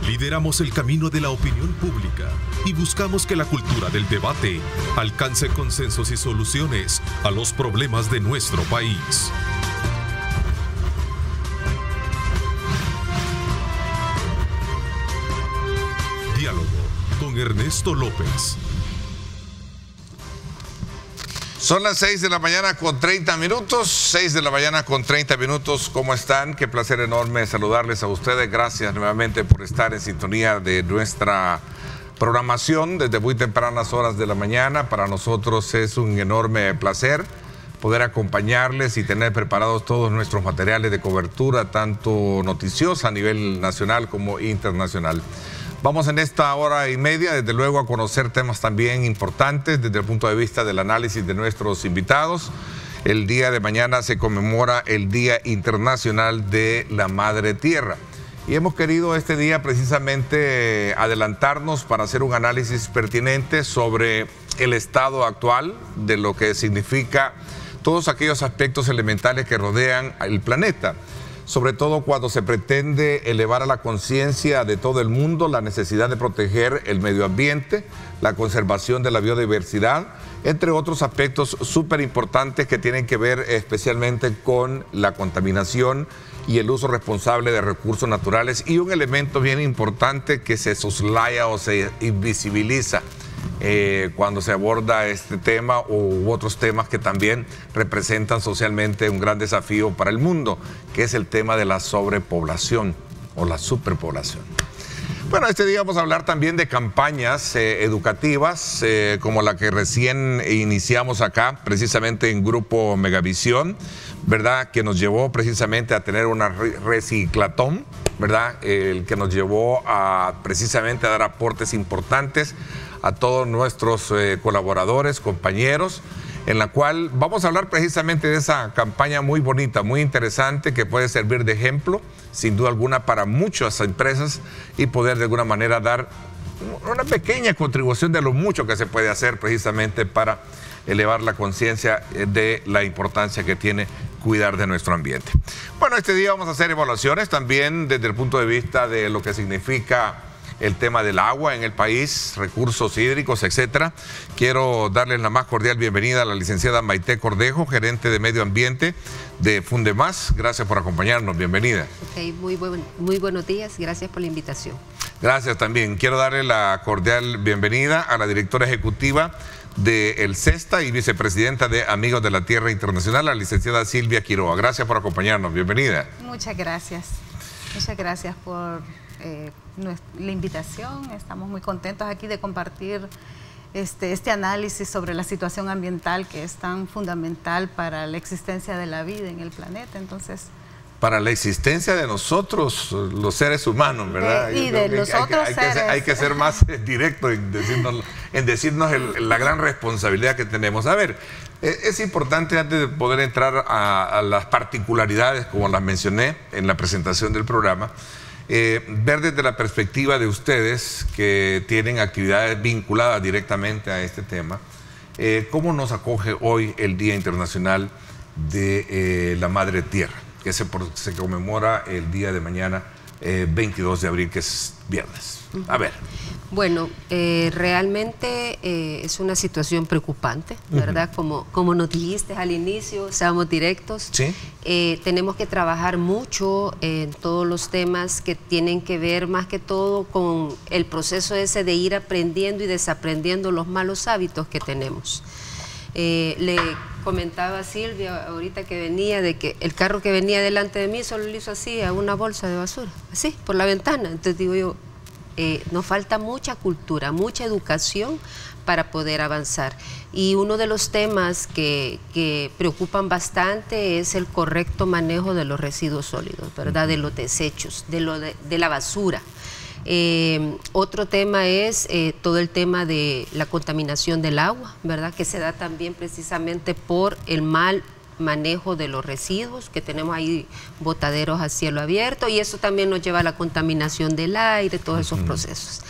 Lideramos el camino de la opinión pública y buscamos que la cultura del debate alcance consensos y soluciones a los problemas de nuestro país. Diálogo con Ernesto López. Son las 6 de la mañana con 30 minutos. 6 de la mañana con 30 minutos. ¿Cómo están? Qué placer enorme saludarles a ustedes. Gracias nuevamente por estar en sintonía de nuestra programación desde muy tempranas horas de la mañana. Para nosotros es un enorme placer poder acompañarles y tener preparados todos nuestros materiales de cobertura, tanto noticiosa a nivel nacional como internacional. Vamos en esta hora y media, desde luego, a conocer temas también importantes desde el punto de vista del análisis de nuestros invitados. El día de mañana se conmemora el Día Internacional de la Madre Tierra. Y hemos querido este día precisamente adelantarnos para hacer un análisis pertinente sobre el estado actual de lo que significa todos aquellos aspectos elementales que rodean el planeta. Sobre todo cuando se pretende elevar a la conciencia de todo el mundo la necesidad de proteger el medio ambiente, la conservación de la biodiversidad, entre otros aspectos súper importantes que tienen que ver especialmente con la contaminación y el uso responsable de recursos naturales, y un elemento bien importante que se soslaya o se invisibiliza cuando se aborda este tema u otros temas que también representan socialmente un gran desafío para el mundo, que es el tema de la sobrepoblación o la superpoblación. Bueno, este día vamos a hablar también de campañas educativas como la que recién iniciamos acá, precisamente en Grupo Megavisión, ¿verdad? Que nos llevó precisamente a tener una reciclatón, ¿verdad? El que nos llevó a precisamente a dar aportes importantes a todos nuestros colaboradores, compañeros, en la cual vamos a hablar precisamente de esa campaña muy bonita, muy interesante, que puede servir de ejemplo, sin duda alguna, para muchas empresas y poder de alguna manera dar una pequeña contribución de lo mucho que se puede hacer precisamente para elevar la conciencia de la importancia que tiene cuidar de nuestro ambiente. Bueno, este día vamos a hacer evaluaciones también desde el punto de vista de lo que significa el tema del agua en el país, recursos hídricos, etcétera. Quiero darles la más cordial bienvenida a la licenciada Maite Cordejo, gerente de Medio Ambiente de Fundemás. Gracias por acompañarnos, bienvenida. Okay, muy buenos días, gracias por la invitación. Gracias también. Quiero darle la cordial bienvenida a la directora ejecutiva de el CESTA y vicepresidenta de Amigos de la Tierra Internacional, la licenciada Silvia Quiroa. Gracias por acompañarnos, bienvenida. Muchas gracias por la invitación. Estamos muy contentos aquí de compartir este análisis sobre la situación ambiental, que es tan fundamental para la existencia de la vida en el planeta. Entonces, para la existencia de nosotros, los seres humanos, ¿verdad? Y de los otros seres. Hay que ser más directo en decirnos la gran responsabilidad que tenemos. A ver, es importante, antes de poder entrar a las particularidades, como las mencioné en la presentación del programa, ver desde la perspectiva de ustedes que tienen actividades vinculadas directamente a este tema, ¿cómo nos acoge hoy el Día Internacional de la Madre Tierra, que se conmemora el día de mañana, 22 de abril, que es viernes? A ver. Bueno, realmente es una situación preocupante, ¿verdad? Como nos dijiste al inicio, seamos directos. ¿Sí? Tenemos que trabajar mucho en todos los temas que tienen que ver más que todo con el proceso ese de ir aprendiendo y desaprendiendo los malos hábitos que tenemos. Le comentaba a Silvia ahorita que venía, de que el carro que venía delante de mí solo le hizo así a una bolsa de basura, así, por la ventana. Entonces digo yo, nos falta mucha cultura, mucha educación para poder avanzar. Y uno de los temas que preocupan bastante es el correcto manejo de los residuos sólidos, ¿verdad? De los desechos, de la basura. Otro tema es todo el tema de la contaminación del agua, ¿verdad? Que se da también precisamente por el mal manejo de los residuos, que tenemos ahí botaderos a cielo abierto, y eso también nos lleva a la contaminación del aire, todos esos procesos.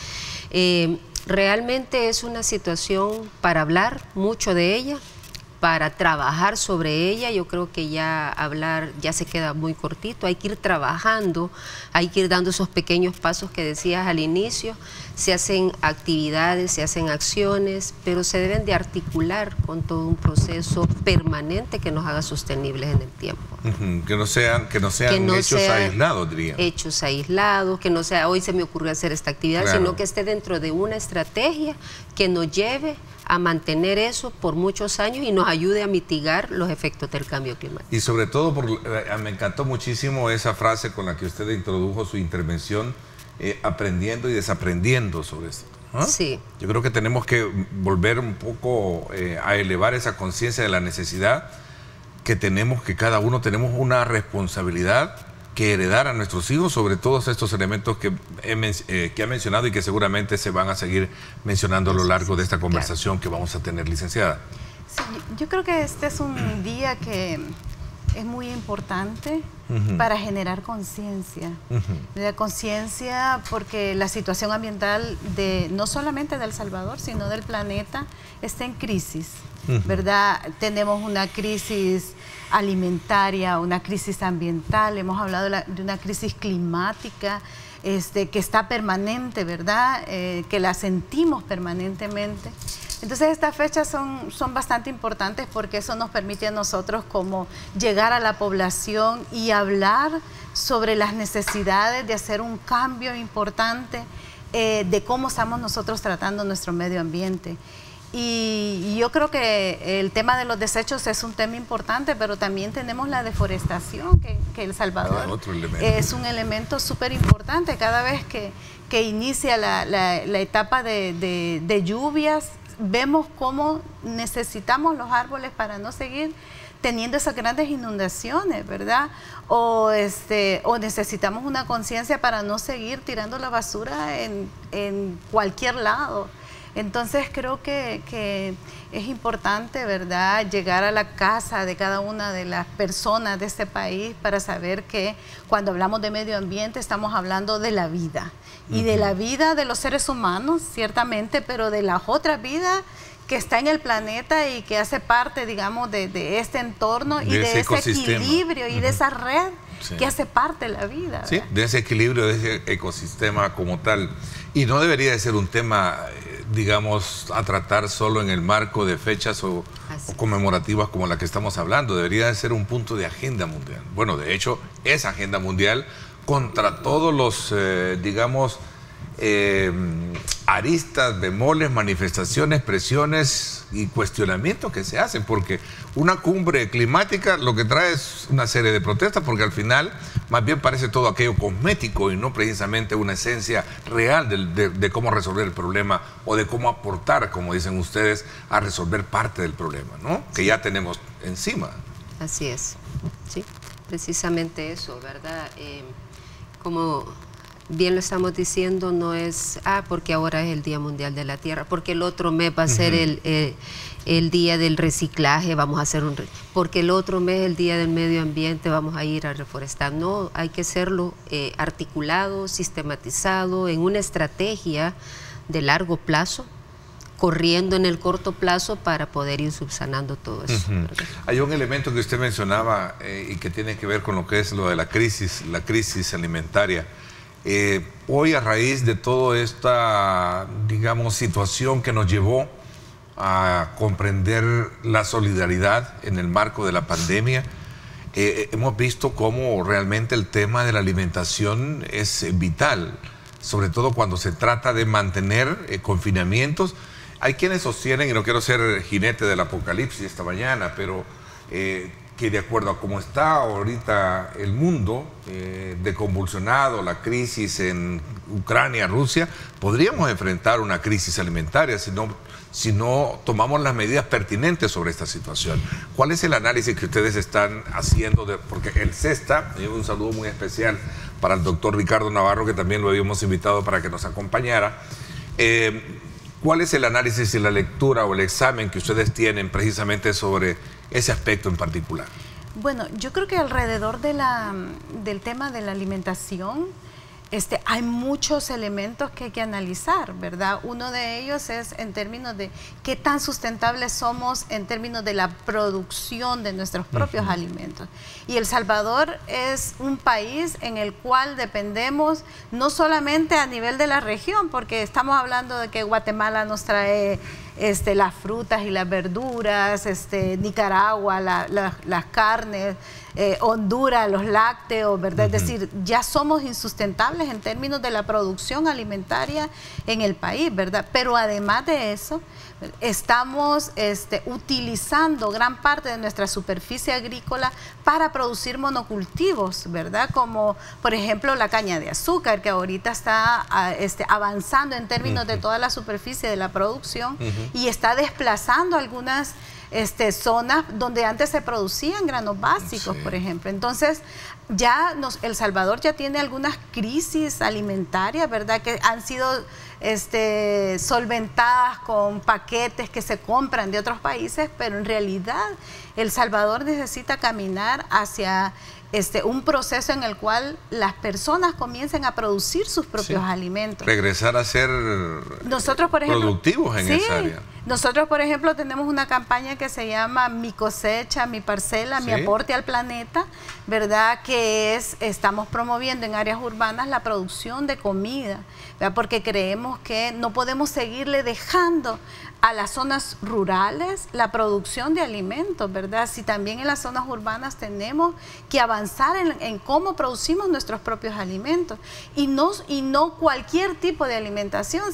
Realmente es una situación para hablar mucho de ella, para trabajar sobre ella. Yo creo que ya hablar ya se queda muy cortito, hay que ir trabajando, hay que ir dando esos pequeños pasos que decías al inicio. Se hacen actividades, se hacen acciones, pero se deben de articular con todo un proceso permanente que nos haga sostenibles en el tiempo. Que no sean hechos aislados, diría. Hechos aislados, que no sea hoy se me ocurrió hacer esta actividad, claro, sino que esté dentro de una estrategia que nos lleve a mantener eso por muchos años y nos ayude a mitigar los efectos del cambio climático. Y sobre todo, me encantó muchísimo esa frase con la que usted introdujo su intervención, aprendiendo y desaprendiendo sobre esto. ¿Ah? Sí. Yo creo que tenemos que volver un poco a elevar esa conciencia de la necesidad que tenemos, que cada uno tenemos una responsabilidad que heredar a nuestros hijos sobre todos estos elementos que ha mencionado y que seguramente se van a seguir mencionando a lo largo de esta conversación que vamos a tener, licenciada. Sí, yo creo que este es un día que es muy importante para generar conciencia. Conciencia porque la situación ambiental no solamente de El Salvador, sino del planeta está en crisis, ¿verdad? Tenemos una crisis alimentaria, una crisis ambiental, hemos hablado de una crisis climática que está permanente, ¿verdad? Que la sentimos permanentemente. Entonces estas fechas son bastante importantes porque eso nos permite a nosotros como llegar a la población y hablar sobre las necesidades de hacer un cambio importante de cómo estamos nosotros tratando nuestro medio ambiente. Y yo creo que el tema de los desechos es un tema importante, pero también tenemos la deforestación, que El Salvador es un elemento súper importante. Cada vez que inicia la etapa de lluvias, vemos cómo necesitamos los árboles para no seguir teniendo esas grandes inundaciones, ¿verdad? O necesitamos una conciencia para no seguir tirando la basura en cualquier lado. Entonces creo que es importante, ¿verdad?, llegar a la casa de cada una de las personas de este país para saber que cuando hablamos de medio ambiente estamos hablando de la vida. Y de la vida de los seres humanos, ciertamente, pero de las otras vidas que está en el planeta y que hace parte, digamos, de este entorno y de ese equilibrio y de esa red que hace parte de la vida. Sí, de ese equilibrio, de ese ecosistema como tal. Y no debería de ser un tema, digamos, a tratar solo en el marco de fechas o conmemorativas como la que estamos hablando. Debería de ser un punto de agenda mundial. Bueno, de hecho, es agenda mundial contra todos los, digamos, aristas, bemoles, manifestaciones, presiones y cuestionamientos que se hacen, porque una cumbre climática lo que trae es una serie de protestas, porque al final más bien parece todo aquello cosmético y no precisamente una esencia real de cómo resolver el problema o de cómo aportar, como dicen ustedes, a resolver parte del problema, ¿no? Que ya tenemos encima. Así es, sí, precisamente eso, ¿verdad? Como bien lo estamos diciendo, no es, porque ahora es el Día Mundial de la Tierra, porque el otro mes va a ser el Día del Reciclaje, vamos a hacer porque el otro mes, el Día del Medio Ambiente, vamos a ir a reforestar. No, hay que hacerlo articulado, sistematizado, en una estrategia de largo plazo, corriendo en el corto plazo para poder ir subsanando todo eso. Hay un elemento que usted mencionaba y que tiene que ver con lo que es lo de la crisis alimentaria. Hoy, a raíz de toda esta, digamos, situación que nos llevó a comprender la solidaridad en el marco de la pandemia, hemos visto cómo realmente el tema de la alimentación es vital, sobre todo cuando se trata de mantener confinamientos. Hay quienes sostienen, y no quiero ser jinete del apocalipsis esta mañana, pero que de acuerdo a cómo está ahorita el mundo, de convulsionado, la crisis en Ucrania, Rusia, podríamos enfrentar una crisis alimentaria si no tomamos las medidas pertinentes sobre esta situación. ¿Cuál es el análisis que ustedes están haciendo? Porque el CESTA, un saludo muy especial para el doctor Ricardo Navarro, que también lo habíamos invitado para que nos acompañara. ¿Cuál es el análisis y la lectura o el examen que ustedes tienen precisamente sobre ese aspecto en particular? Bueno, yo creo que alrededor del tema de la alimentación, hay muchos elementos que hay que analizar, ¿verdad? Uno de ellos es en términos de qué tan sustentables somos en términos de la producción de nuestros propios alimentos. Y El Salvador es un país en el cual dependemos no solamente a nivel de la región, porque estamos hablando de que Guatemala nos trae las frutas y las verduras, Nicaragua, las carnes, Honduras, los lácteos, ¿verdad? Es decir, ya somos insustentables en términos de la producción alimentaria en el país, ¿verdad? Pero además de eso, estamos utilizando gran parte de nuestra superficie agrícola para producir monocultivos, ¿verdad? Como, por ejemplo, la caña de azúcar, que ahorita está avanzando en términos de toda la superficie de la producción y está desplazando algunas zonas donde antes se producían granos básicos, por ejemplo. Entonces, ya El Salvador ya tiene algunas crisis alimentarias, ¿verdad?, que han sido solventadas con paquetes que se compran de otros países, pero en realidad El Salvador necesita caminar hacia un proceso en el cual las personas comiencen a producir sus propios alimentos. Regresar a ser nosotros, por ejemplo, productivos en esa área. Nosotros, por ejemplo, tenemos una campaña que se llama Mi cosecha, mi parcela, mi aporte al planeta, ¿verdad? Que estamos promoviendo en áreas urbanas la producción de comida, ¿verdad? Porque creemos que no podemos seguirle dejando a las zonas rurales la producción de alimentos, ¿verdad? Si también en las zonas urbanas tenemos que avanzar en cómo producimos nuestros propios alimentos y no cualquier tipo de alimentación,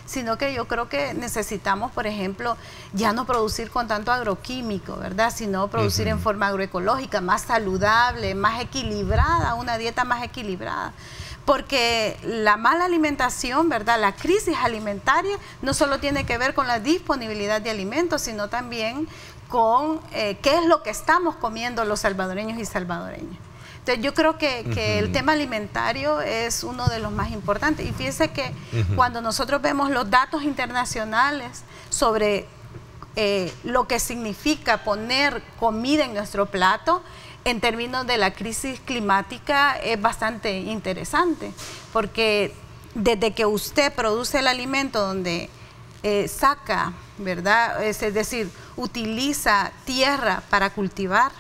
sino que yo creo que necesitamos, por ejemplo, ya no producir con tanto agroquímico, ¿verdad? Sino producir en forma agroecológica, más saludable, más equilibrada, una dieta más equilibrada. Porque la mala alimentación, ¿verdad?, la crisis alimentaria no solo tiene que ver con la disponibilidad de alimentos, sino también con qué es lo que estamos comiendo los salvadoreños y salvadoreñas. Entonces yo creo que el tema alimentario es uno de los más importantes. Y fíjense que cuando nosotros vemos los datos internacionales sobre lo que significa poner comida en nuestro plato, en términos de la crisis climática es bastante interesante, porque desde que usted produce el alimento donde saca, ¿verdad? Es decir, utiliza tierra para cultivar,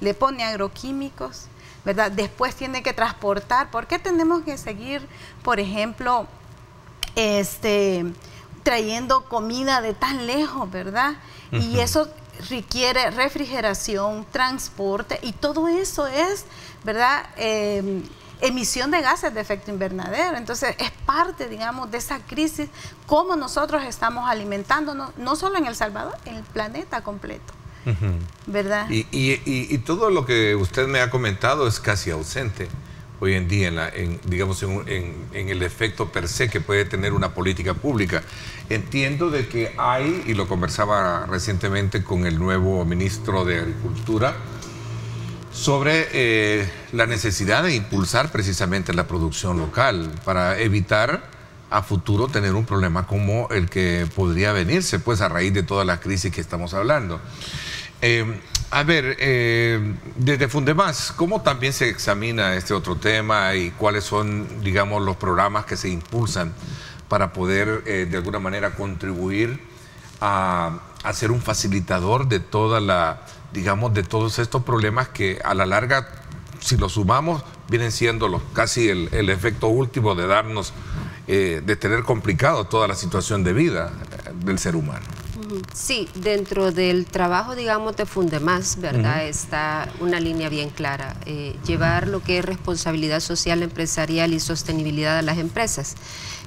le pone agroquímicos, ¿verdad? Después tiene que transportar. ¿Por qué tenemos que seguir, por ejemplo, trayendo comida de tan lejos, ¿verdad? Y eso requiere refrigeración, transporte, y todo eso es, ¿verdad?, emisión de gases de efecto invernadero. Entonces es parte, digamos, de esa crisis, cómo nosotros estamos alimentándonos, no solo en El Salvador, en el planeta completo, ¿verdad? Y todo lo que usted me ha comentado es casi ausente hoy en día, digamos, en el efecto per se que puede tener una política pública. Entiendo de que hay, y lo conversaba recientemente con el nuevo ministro de Agricultura, sobre la necesidad de impulsar precisamente la producción local para evitar a futuro tener un problema como el que podría venirse, pues, a raíz de toda la crisis que estamos hablando. A ver, desde Fundemás, ¿cómo también se examina este otro tema y cuáles son, digamos, los programas que se impulsan para poder, de alguna manera, contribuir a ser un facilitador de toda la, digamos, de todos estos problemas que a la larga, si los sumamos, vienen siendo casi el efecto último de darnos, de tener complicado toda la situación de vida del ser humano? Sí, dentro del trabajo, digamos, de Fundemás, ¿verdad? Está una línea bien clara, llevar lo que es responsabilidad social, empresarial y sostenibilidad a las empresas.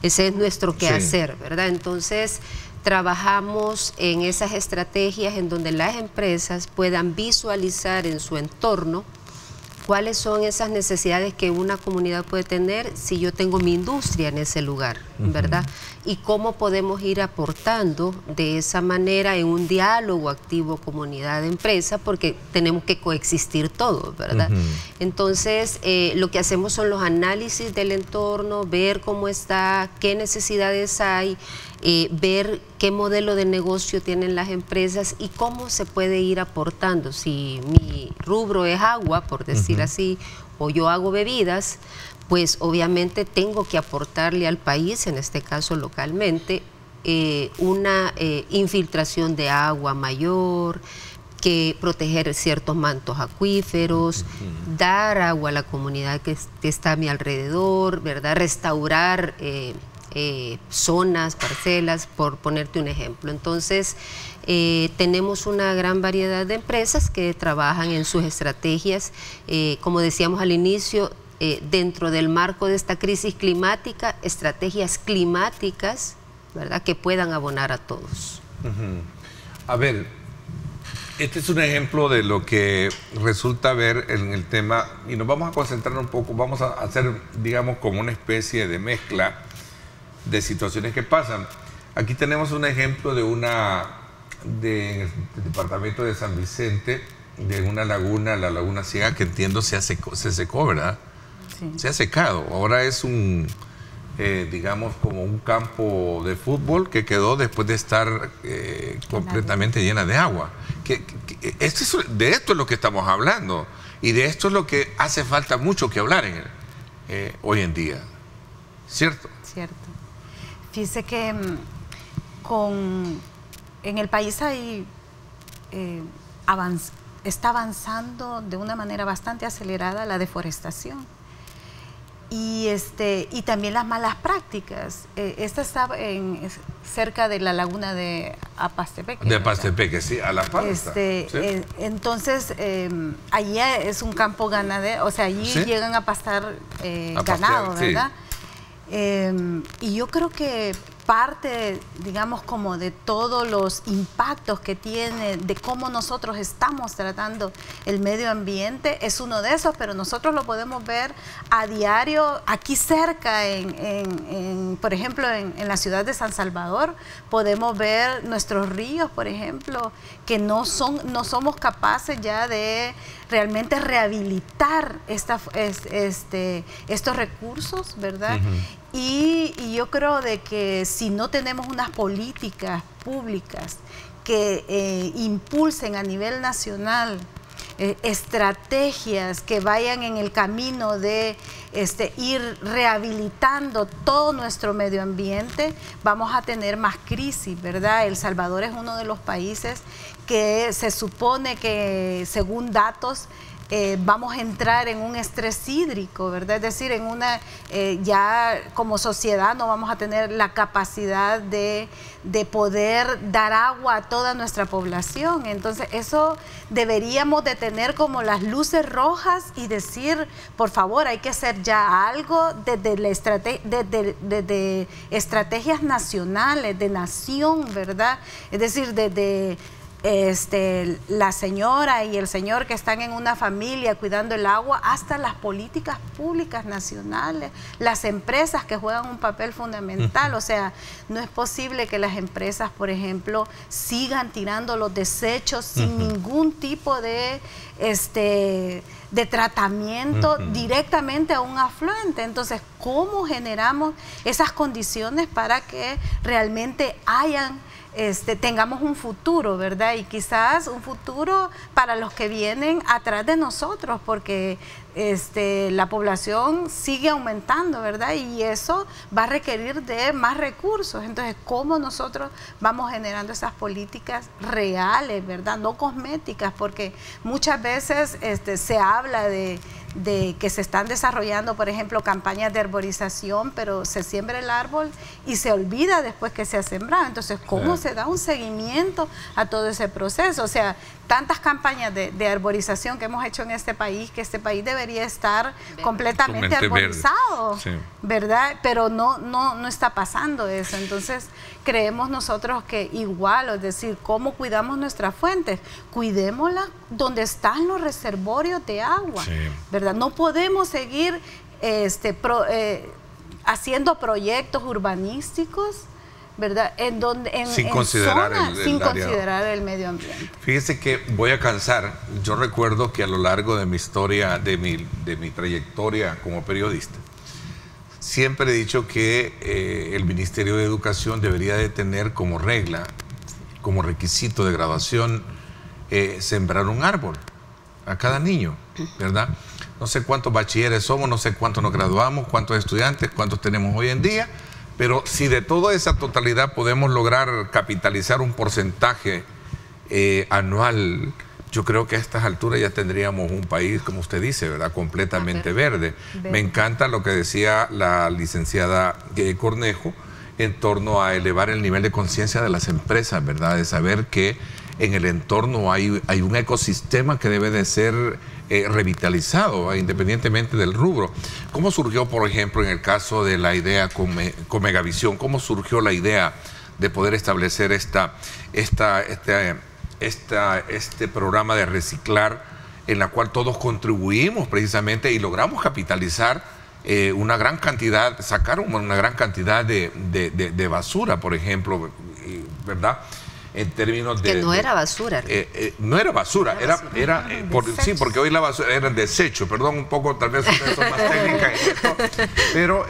Ese es nuestro quehacer, ¿verdad? Entonces, trabajamos en esas estrategias en donde las empresas puedan visualizar en su entorno cuáles son esas necesidades que una comunidad puede tener si yo tengo mi industria en ese lugar, ¿verdad? Y cómo podemos ir aportando de esa manera en un diálogo activo comunidad-empresa, porque tenemos que coexistir todos, ¿verdad? Entonces, lo que hacemos son los análisis del entorno, ver cómo está, qué necesidades hay, ver qué modelo de negocio tienen las empresas y cómo se puede ir aportando. Si mi rubro es agua, por decir decir así, o yo hago bebidas, pues obviamente tengo que aportarle al país, en este caso localmente, una infiltración de agua mayor, que proteger ciertos mantos acuíferos, dar agua a la comunidad que está a mi alrededor, ¿verdad? Restaurar zonas, parcelas, por ponerte un ejemplo. Entonces, tenemos una gran variedad de empresas que trabajan en sus estrategias, como decíamos al inicio, dentro del marco de esta crisis climática, estrategias climáticas, ¿verdad?, que puedan abonar a todos. A ver, este es un ejemplo de lo que resulta ver en el tema, y nos vamos a concentrar un poco, vamos a hacer, digamos, como una especie de mezcla de situaciones que pasan. Aquí tenemos un ejemplo del departamento de San Vicente, de una laguna, la Laguna Ciega, que entiendo se secó, ¿verdad? Sí. Se ha secado. Ahora es digamos, como un campo de fútbol que quedó después de estar completamente llena de agua. De esto es lo que estamos hablando, y de esto es lo que hace falta mucho que hablar hoy en día. ¿Cierto? Cierto. Fíjese que en el país hay, está avanzando de una manera bastante acelerada la deforestación. Y también las malas prácticas. Esta está cerca de la laguna de Apastepeque. De Apastepeque, sí, a la par. ¿Sí? Entonces, allí es un campo ganadero, o sea, allí ¿sí? llegan a pastar ganado, ¿verdad? Sí. Y yo creo que parte, digamos, como de todos los impactos que tiene, de cómo nosotros estamos tratando el medio ambiente, es uno de esos, pero nosotros lo podemos ver a diario aquí cerca, por ejemplo, en la ciudad de San Salvador, podemos ver nuestros ríos, por ejemplo, que no somos capaces ya de realmente rehabilitar estos recursos, ¿verdad? Y yo creo de que si no tenemos unas políticas públicas que impulsen a nivel nacional estrategias que vayan en el camino de ir rehabilitando todo nuestro medio ambiente, vamos a tener más crisis, ¿verdad? El Salvador es uno de los países que se supone que, según datos, vamos a entrar en un estrés hídrico, ¿verdad? Es decir, ya como sociedad no vamos a tener la capacidad de poder dar agua a toda nuestra población. Entonces, eso deberíamos de tener como las luces rojas y decir, por favor, hay que hacer ya algo desde estrategias nacionales, de nación, ¿verdad? Es decir, desde la señora y el señor que están en una familia cuidando el agua, hasta las políticas públicas nacionales, las empresas que juegan un papel fundamental. O sea, no es posible que las empresas, por ejemplo, sigan tirando los desechos sin ningún tipo de tratamiento directamente a un afluente. Entonces, ¿cómo generamos esas condiciones para que realmente tengamos un futuro, ¿verdad? Y quizás un futuro para los que vienen atrás de nosotros, porque la población sigue aumentando, ¿verdad? Y eso va a requerir de más recursos. Entonces, ¿cómo nosotros vamos generando esas políticas reales, ¿verdad? No cosméticas, porque muchas veces se habla de que se están desarrollando, por ejemplo, campañas de arborización, pero se siembra el árbol y se olvida después que se ha sembrado. Entonces, ¿cómo se da un seguimiento a todo ese proceso? O sea, tantas campañas de arborización que hemos hecho en este país, que este país debería estar completamente arborizado, sí, ¿verdad? Pero no está pasando eso. Entonces, creemos nosotros que igual, es decir, ¿cómo cuidamos nuestras fuentes? Cuidémoslas donde están los reservorios de agua, sí, ¿verdad? No podemos seguir haciendo proyectos urbanísticos, ¿verdad? Sin considerar el medio ambiente. Fíjese que voy a cansar. Yo recuerdo que a lo largo de mi historia, de mi trayectoria como periodista, siempre he dicho que el Ministerio de Educación debería de tener como regla, como requisito de graduación, sembrar un árbol a cada niño, ¿verdad? no sé cuántos bachilleres somos, no sé cuántos nos graduamos, cuántos estudiantes, cuántos tenemos hoy en día, pero si de toda esa totalidad podemos lograr capitalizar un porcentaje anual, yo creo que a estas alturas ya tendríamos un país, como usted dice, ¿verdad?, completamente verde. Me encanta lo que decía la licenciada Cornejo en torno a elevar el nivel de conciencia de las empresas, ¿verdad?, de saber que en el entorno hay un ecosistema que debe de ser revitalizado, independientemente del rubro. ¿Cómo surgió, por ejemplo, en el caso de la idea con Megavisión, cómo surgió la idea de poder establecer este programa de reciclar, en la cual todos contribuimos precisamente y logramos capitalizar una gran cantidad, sacar una gran cantidad de basura, por ejemplo, ¿verdad?, en términos de... Que no era basura. No era basura, sí, porque hoy la basura era desecho, perdón, un poco, tal vez ustedes son más técnicas en esto, pero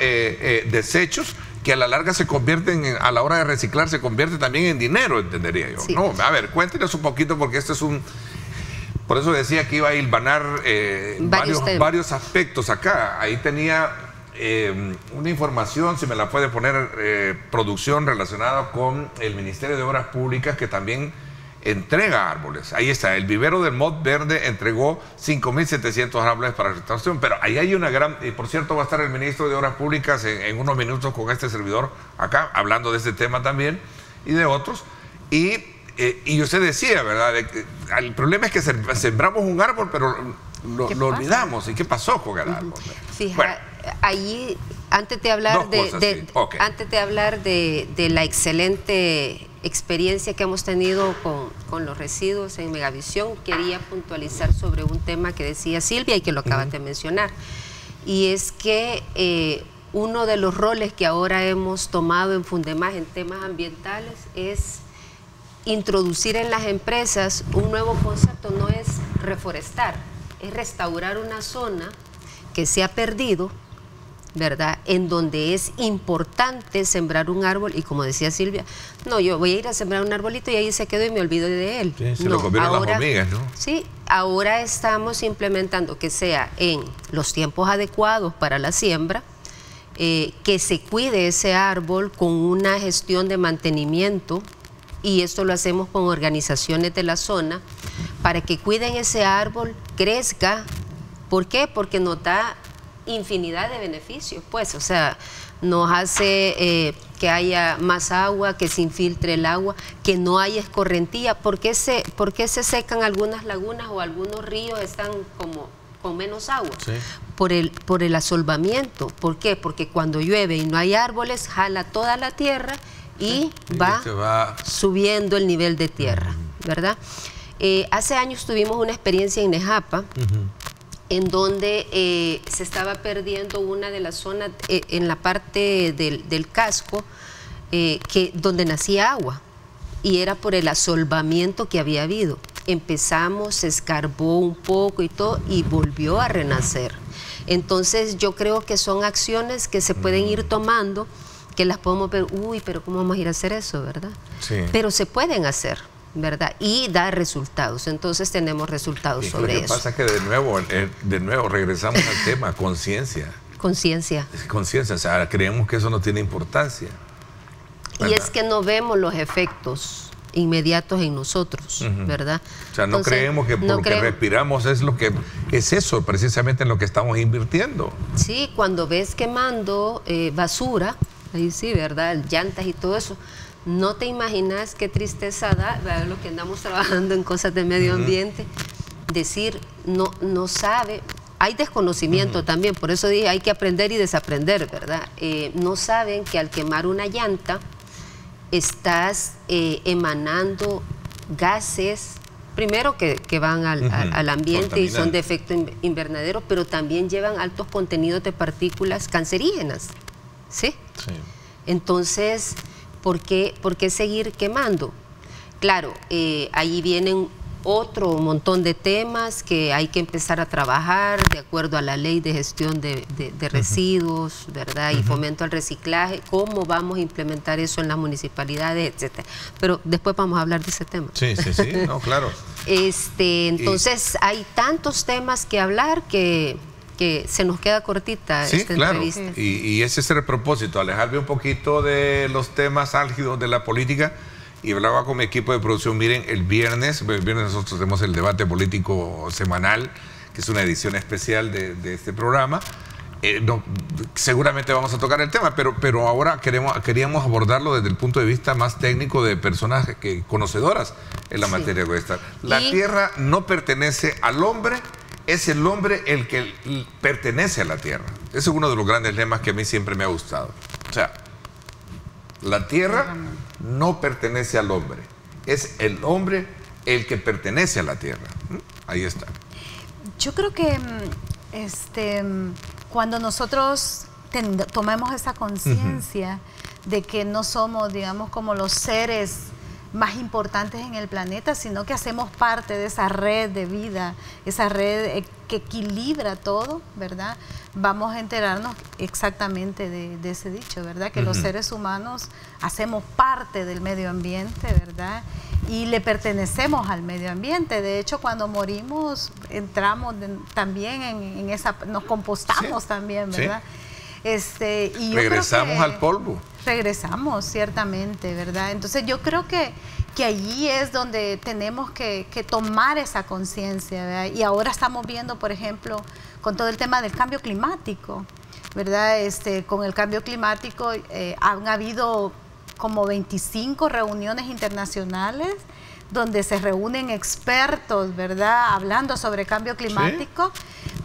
desechos que a la larga se convierten, a la hora de reciclar, se convierte también en dinero, entendería yo. Sí. No, a ver, cuéntenos un poquito, porque este es un... Por eso decía que iba a hilvanar varios aspectos acá. Ahí tenía una información, si me la puede poner, producción relacionada con el Ministerio de Obras Públicas, que también entrega árboles. Ahí está, el vivero del MOD Verde entregó 5.700 árboles para restauración, pero ahí hay una gran... Y por cierto, va a estar el ministro de Obras Públicas en unos minutos con este servidor acá, hablando de este tema también y de otros. Y usted decía, ¿verdad?, el problema es que sembramos un árbol, pero lo olvidamos. ¿Y qué pasó con el árbol? Fíjate, bueno, allí, antes de hablar antes de hablar de la excelente experiencia que hemos tenido con los residuos en Megavisión, quería puntualizar sobre un tema que decía Silvia y que lo acabas de mencionar. Y es que uno de los roles que ahora hemos tomado en Fundemás en temas ambientales es introducir en las empresas un nuevo concepto. No es reforestar, es restaurar una zona que se ha perdido, ¿verdad?, en donde es importante sembrar un árbol. Y como decía Silvia, no, yo voy a ir a sembrar un arbolito y ahí se quedó y me olvido de él. Sí, se lo comieron las hormigas, ¿no? Sí, ahora estamos implementando que sea en los tiempos adecuados para la siembra, que se cuide ese árbol con una gestión de mantenimiento, y esto lo hacemos con organizaciones de la zona para que cuiden ese árbol, crezca. ¿Por qué? Porque nos da infinidad de beneficios, pues, o sea, nos hace que haya más agua, que se infiltre el agua, que no haya escorrentía. ¿Por qué se secan algunas lagunas o algunos ríos están como con menos agua? Sí. Por el asolvamiento. ¿Por qué? Porque cuando llueve y no hay árboles, jala toda la tierra y va subiendo el nivel de tierra, ¿verdad? Hace años tuvimos una experiencia en Nejapa, en donde se estaba perdiendo una de las zonas en la parte del casco donde nacía agua, y era por el asolvamiento que había habido. Empezamos, se escarbó un poco y todo, y volvió a renacer. Entonces yo creo que son acciones que se pueden ir tomando, que las podemos ver, uy, pero ¿cómo vamos a ir a hacer eso, verdad? Sí. Pero se pueden hacer, ¿verdad? Y dar resultados. Entonces tenemos resultados sobre eso. Lo que pasa es que de nuevo regresamos al tema, conciencia. Conciencia. Conciencia, o sea, creemos que eso no tiene importancia, ¿verdad? Y es que no vemos los efectos inmediatos en nosotros, ¿verdad? O sea, no creemos que porque respiramos es eso precisamente en lo que estamos invirtiendo. Sí, cuando ves quemando basura, ahí sí, ¿verdad?, llantas y todo eso, no te imaginas qué tristeza da, ¿verdad?, lo que andamos trabajando en cosas de medio ambiente, decir, no sabe, hay desconocimiento también, por eso dije, hay que aprender y desaprender, ¿verdad? No saben que al quemar una llanta estás emanando gases, primero que van al ambiente y son de efecto invernadero, pero también llevan altos contenidos de partículas cancerígenas, ¿sí? Sí. Entonces, ¿por qué seguir quemando? Claro, ahí vienen otro montón de temas que hay que empezar a trabajar de acuerdo a la ley de gestión de residuos, ¿verdad? Y fomento al reciclaje, cómo vamos a implementar eso en las municipalidades, etcétera. Pero después vamos a hablar de ese tema. Sí, no, claro. Entonces, hay tantos temas que hablar que que se nos queda cortita esta entrevista. Y ese es el propósito, alejarme un poquito de los temas álgidos de la política. Y hablaba con mi equipo de producción, miren, el viernes nosotros tenemos el debate político semanal, que es una edición especial de este programa. Seguramente vamos a tocar el tema, pero ahora queríamos abordarlo desde el punto de vista más técnico de personas conocedoras en la materia forestal. La tierra no pertenece al hombre, es el hombre el que pertenece a la tierra. Ese es uno de los grandes lemas que a mí siempre me ha gustado. O sea, la tierra no pertenece al hombre, es el hombre el que pertenece a la tierra. Ahí está. Yo creo que cuando nosotros tomemos esa conciencia de que no somos, digamos, como los seres más importantes en el planeta, sino que hacemos parte de esa red de vida, esa red que equilibra todo, ¿verdad? Vamos a enterarnos exactamente de ese dicho, ¿verdad? Que los seres humanos hacemos parte del medio ambiente, ¿verdad? Y le pertenecemos al medio ambiente. De hecho, cuando morimos, entramos también en esa, nos compostamos también, ¿verdad? Y regresamos al polvo. Regresamos, ciertamente, ¿verdad? Entonces yo creo que allí es donde tenemos que tomar esa conciencia, ¿verdad? Y ahora estamos viendo, por ejemplo, con todo el tema del cambio climático, ¿verdad? Con el cambio climático han habido como 25 reuniones internacionales donde se reúnen expertos, ¿verdad? Hablando sobre cambio climático,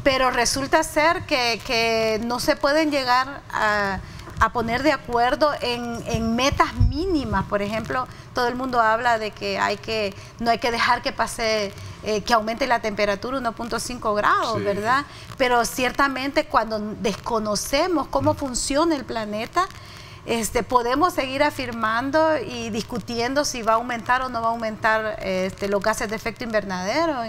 pero resulta ser que no se pueden llegar a poner de acuerdo en metas mínimas. Por ejemplo, todo el mundo habla de que no hay que dejar que pase, que aumente la temperatura 1.5 grados, ¿verdad? Pero ciertamente cuando desconocemos cómo funciona el planeta, podemos seguir afirmando y discutiendo si va a aumentar o no va a aumentar los gases de efecto invernadero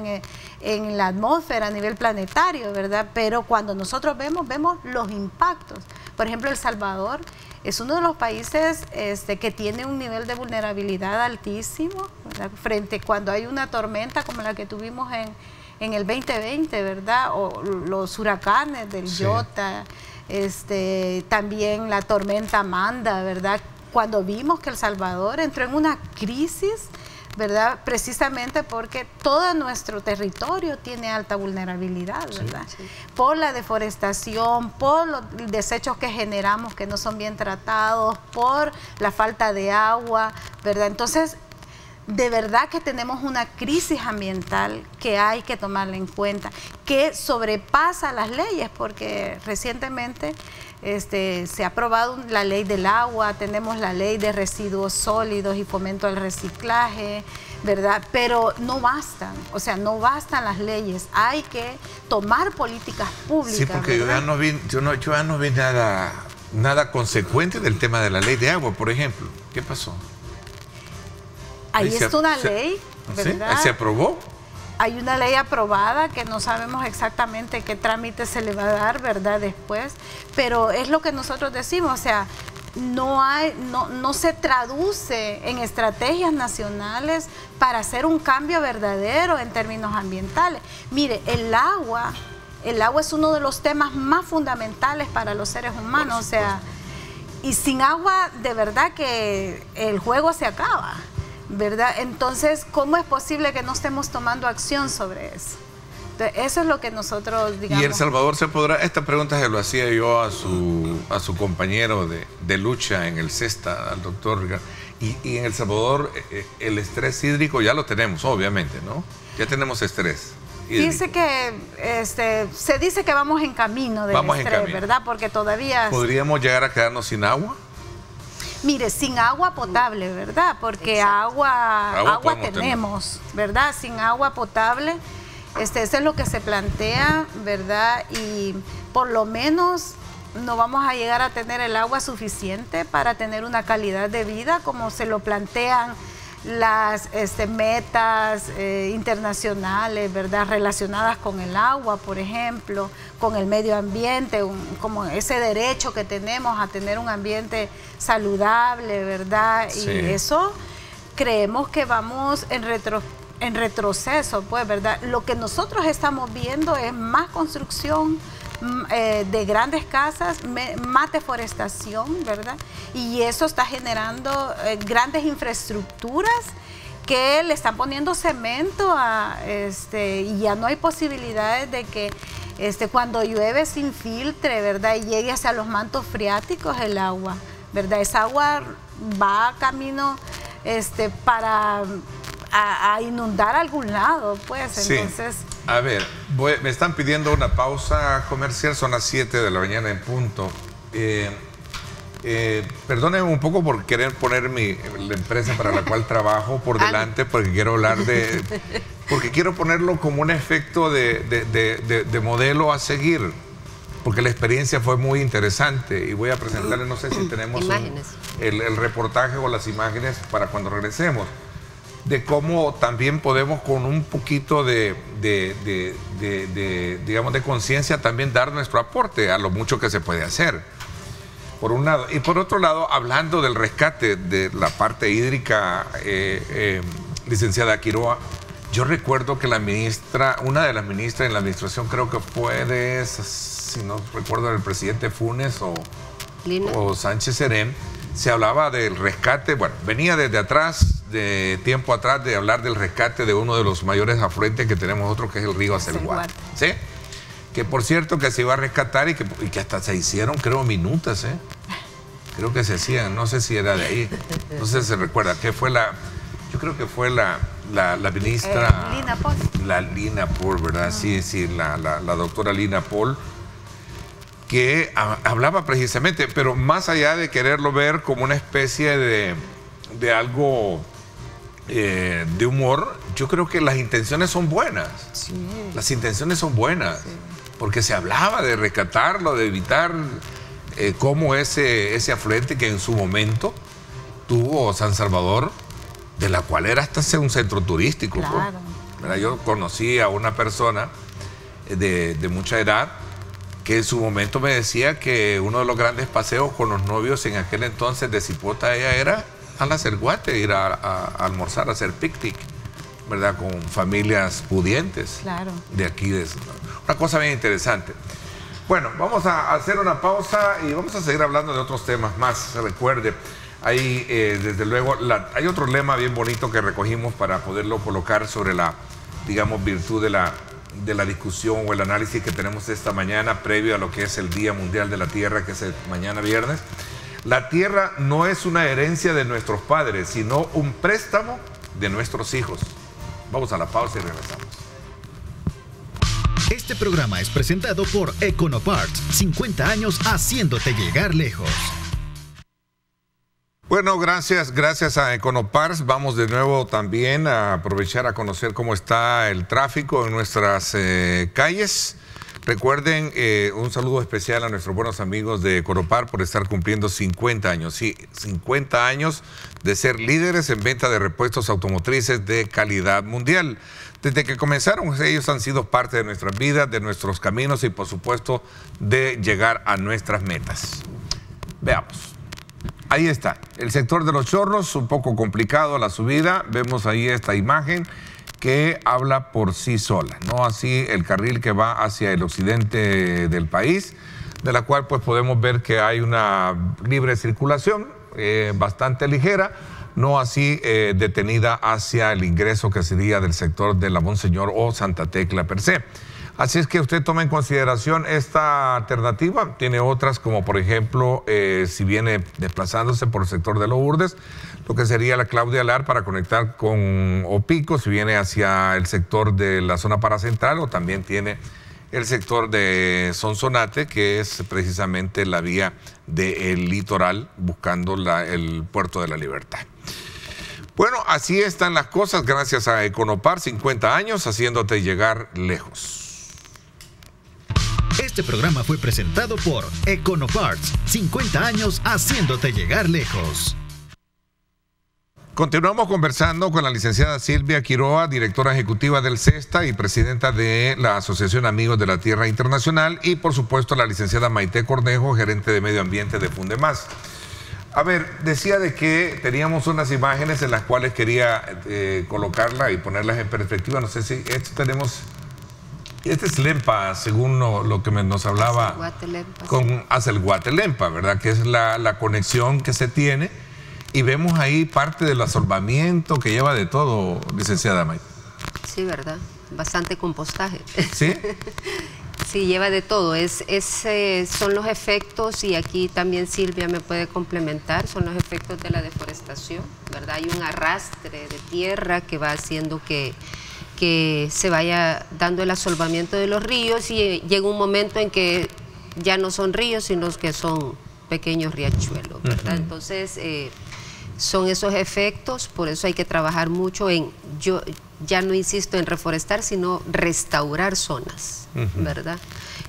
en la atmósfera a nivel planetario, ¿verdad? Pero cuando nosotros vemos los impactos. Por ejemplo, El Salvador es uno de los países que tiene un nivel de vulnerabilidad altísimo, ¿verdad? Frente cuando hay una tormenta como la que tuvimos en el 2020, ¿verdad? O los huracanes del Iota. También la tormenta Amanda, ¿verdad? Cuando vimos que El Salvador entró en una crisis, ¿verdad? Precisamente porque todo nuestro territorio tiene alta vulnerabilidad, ¿verdad? Por la deforestación, por los desechos que generamos que no son bien tratados, por la falta de agua, ¿verdad? Entonces, de verdad que tenemos una crisis ambiental que hay que tomarla en cuenta, que sobrepasa las leyes, porque recientemente se ha aprobado la ley del agua, tenemos la ley de residuos sólidos y fomento al reciclaje, ¿verdad? Pero no bastan, o sea, no bastan las leyes, hay que tomar políticas públicas. Sí, porque yo ya no vi nada consecuente del tema de la ley de agua, por ejemplo. ¿Qué pasó? Ahí está una ley, ¿verdad? ¿Se aprobó? Hay una ley aprobada que no sabemos exactamente qué trámite se le va a dar, ¿verdad? Después, pero es lo que nosotros decimos, o sea, no se traduce en estrategias nacionales para hacer un cambio verdadero en términos ambientales. Mire, el agua es uno de los temas más fundamentales para los seres humanos, o sea, y sin agua de verdad que el juego se acaba, ¿verdad? Entonces, ¿cómo es posible que no estemos tomando acción sobre eso? Entonces, eso es lo que nosotros, digamos... ¿Y El Salvador se podrá? Esta pregunta se lo hacía yo a su compañero de lucha en el CESTA, al doctor Ricardo. Y en El Salvador el estrés hídrico ya lo tenemos, obviamente, ¿no? Ya tenemos estrés hídrico. Dice que, se dice que vamos en camino del estrés, ¿verdad? Porque todavía... ¿Podríamos llegar a quedarnos sin agua? Mire, sin agua potable, ¿verdad? Porque agua tenemos, ¿verdad? Sin agua potable, eso es lo que se plantea, ¿verdad? Y por lo menos no vamos a llegar a tener el agua suficiente para tener una calidad de vida como se lo plantean las metas internacionales, ¿verdad? Relacionadas con el agua, por ejemplo, con el medio ambiente, como ese derecho que tenemos a tener un ambiente saludable, ¿verdad? Sí. Y eso creemos que vamos en retroceso, pues, ¿verdad? Lo que nosotros estamos viendo es más construcción, de grandes casas, más deforestación, ¿verdad? Y eso está generando grandes infraestructuras que le están poniendo cemento y ya no hay posibilidades de que cuando llueve se infiltre, ¿verdad? Y llegue hacia los mantos freáticos el agua, ¿verdad? Esa agua va camino para a inundar algún lado, pues. Sí. Entonces, a ver, me están pidiendo una pausa comercial, son las 7 de la mañana en punto. Perdónenme un poco por querer poner la empresa para la cual trabajo por delante, porque quiero hablar porque quiero ponerlo como un efecto de modelo a seguir, porque la experiencia fue muy interesante y voy a presentarles, no sé si tenemos el reportaje o las imágenes para cuando regresemos, de cómo también podemos con un poquito digamos, de conciencia también dar nuestro aporte a lo mucho que se puede hacer, por un lado. Y por otro lado, hablando del rescate de la parte hídrica, licenciada Quiroa, yo recuerdo que una de las ministras en la administración, creo que fue si no recuerdo, el presidente Funes o Sánchez Serén, se hablaba del rescate, bueno, venía desde atrás, de tiempo atrás, de hablar del rescate de uno de los mayores afluentes que tenemos nosotros, que es el río Acelhuate, ¿sí? Que por cierto que se iba a rescatar y que hasta se hicieron, creo, minutas, creo que se hacían, no sé si era de ahí, no sé si se recuerda, yo creo que fue la ministra Lina Paul. La Lina Paul, ¿verdad? Sí, la doctora Lina Paul, que hablaba precisamente, pero más allá de quererlo ver como una especie de algo de humor, yo creo que las intenciones son buenas. Sí. Las intenciones son buenas, sí, porque se hablaba de rescatarlo, de evitar cómo ese afluente que en su momento tuvo San Salvador, de la cual era hasta un centro turístico. Claro. ¿Verdad? Yo conocí a una persona de mucha edad que en su momento me decía que uno de los grandes paseos con los novios en aquel entonces de Cipota era al Acelhuate, ir a almorzar, a hacer picnic, ¿verdad? Con familias pudientes. Claro. De aquí. Una cosa bien interesante. Bueno, vamos a hacer una pausa y vamos a seguir hablando de otros temas más. Recuerde, hay desde luego, hay otro lema bien bonito que recogimos para poderlo colocar sobre la, digamos, virtud de la discusión o el análisis que tenemos esta mañana previo a lo que es el Día Mundial de la Tierra, que es el mañana viernes. La tierra no es una herencia de nuestros padres, sino un préstamo de nuestros hijos. Vamos a la pausa y regresamos. Este programa es presentado por Econoparts, 50 años haciéndote llegar lejos. Bueno, gracias a Econoparts. Vamos de nuevo también a aprovechar a conocer cómo está el tráfico en nuestras calles. Recuerden, un saludo especial a nuestros buenos amigos de Econopar por estar cumpliendo 50 años. Sí, 50 años de ser líderes en venta de repuestos automotrices de calidad mundial. Desde que comenzaron, ellos han sido parte de nuestras vidas, de nuestros caminos y, por supuesto, de llegar a nuestras metas. Veamos. Ahí está, el sector de Los Chorros, un poco complicado la subida. Vemos ahí esta imagen que habla por sí sola, no así el carril que va hacia el occidente del país, de la cual pues podemos ver que hay una libre circulación bastante ligera, no así detenida hacia el ingreso que sería del sector de la Monseñor o Santa Tecla per se. Así es que usted toma en consideración esta alternativa. Tiene otras como, por ejemplo, si viene desplazándose por el sector de Lourdes, lo que sería la Claudia Lar para conectar con Opico, si viene hacia el sector de la zona paracentral, o también tiene el sector de Sonsonate, que es precisamente la vía del litoral, buscando el Puerto de la Libertad. Bueno, así están las cosas gracias a Econopar, 50 años haciéndote llegar lejos. Este programa fue presentado por Econoparts, 50 años haciéndote llegar lejos. Continuamos conversando con la licenciada Silvia Quiroa, directora ejecutiva del CESTA y presidenta de la Asociación Amigos de la Tierra Internacional, y por supuesto la licenciada Maite Cornejo, gerente de Medio Ambiente de Fundemás. A ver, decía de que teníamos unas imágenes en las cuales quería colocarla y ponerlas en perspectiva. No sé si esto tenemos Este es Lempa, según lo que nos hablaba, hace el Guatelempa, ¿verdad? Que es la conexión que se tiene. Y vemos ahí parte del asolvamiento que lleva de todo, licenciada Maite. Sí, ¿verdad? Bastante compostaje. ¿Sí? Sí, lleva de todo. Son los efectos, y aquí también Silvia me puede complementar, son los efectos de la deforestación, ¿verdad? Hay un arrastre de tierra que va haciendo que se vaya dando el asolvamiento de los ríos, y llega un momento en que ya no son ríos, sino que son pequeños riachuelos, ¿verdad? Entonces, son esos efectos, por eso hay que trabajar mucho yo ya no insisto en reforestar, sino restaurar zonas, ¿verdad?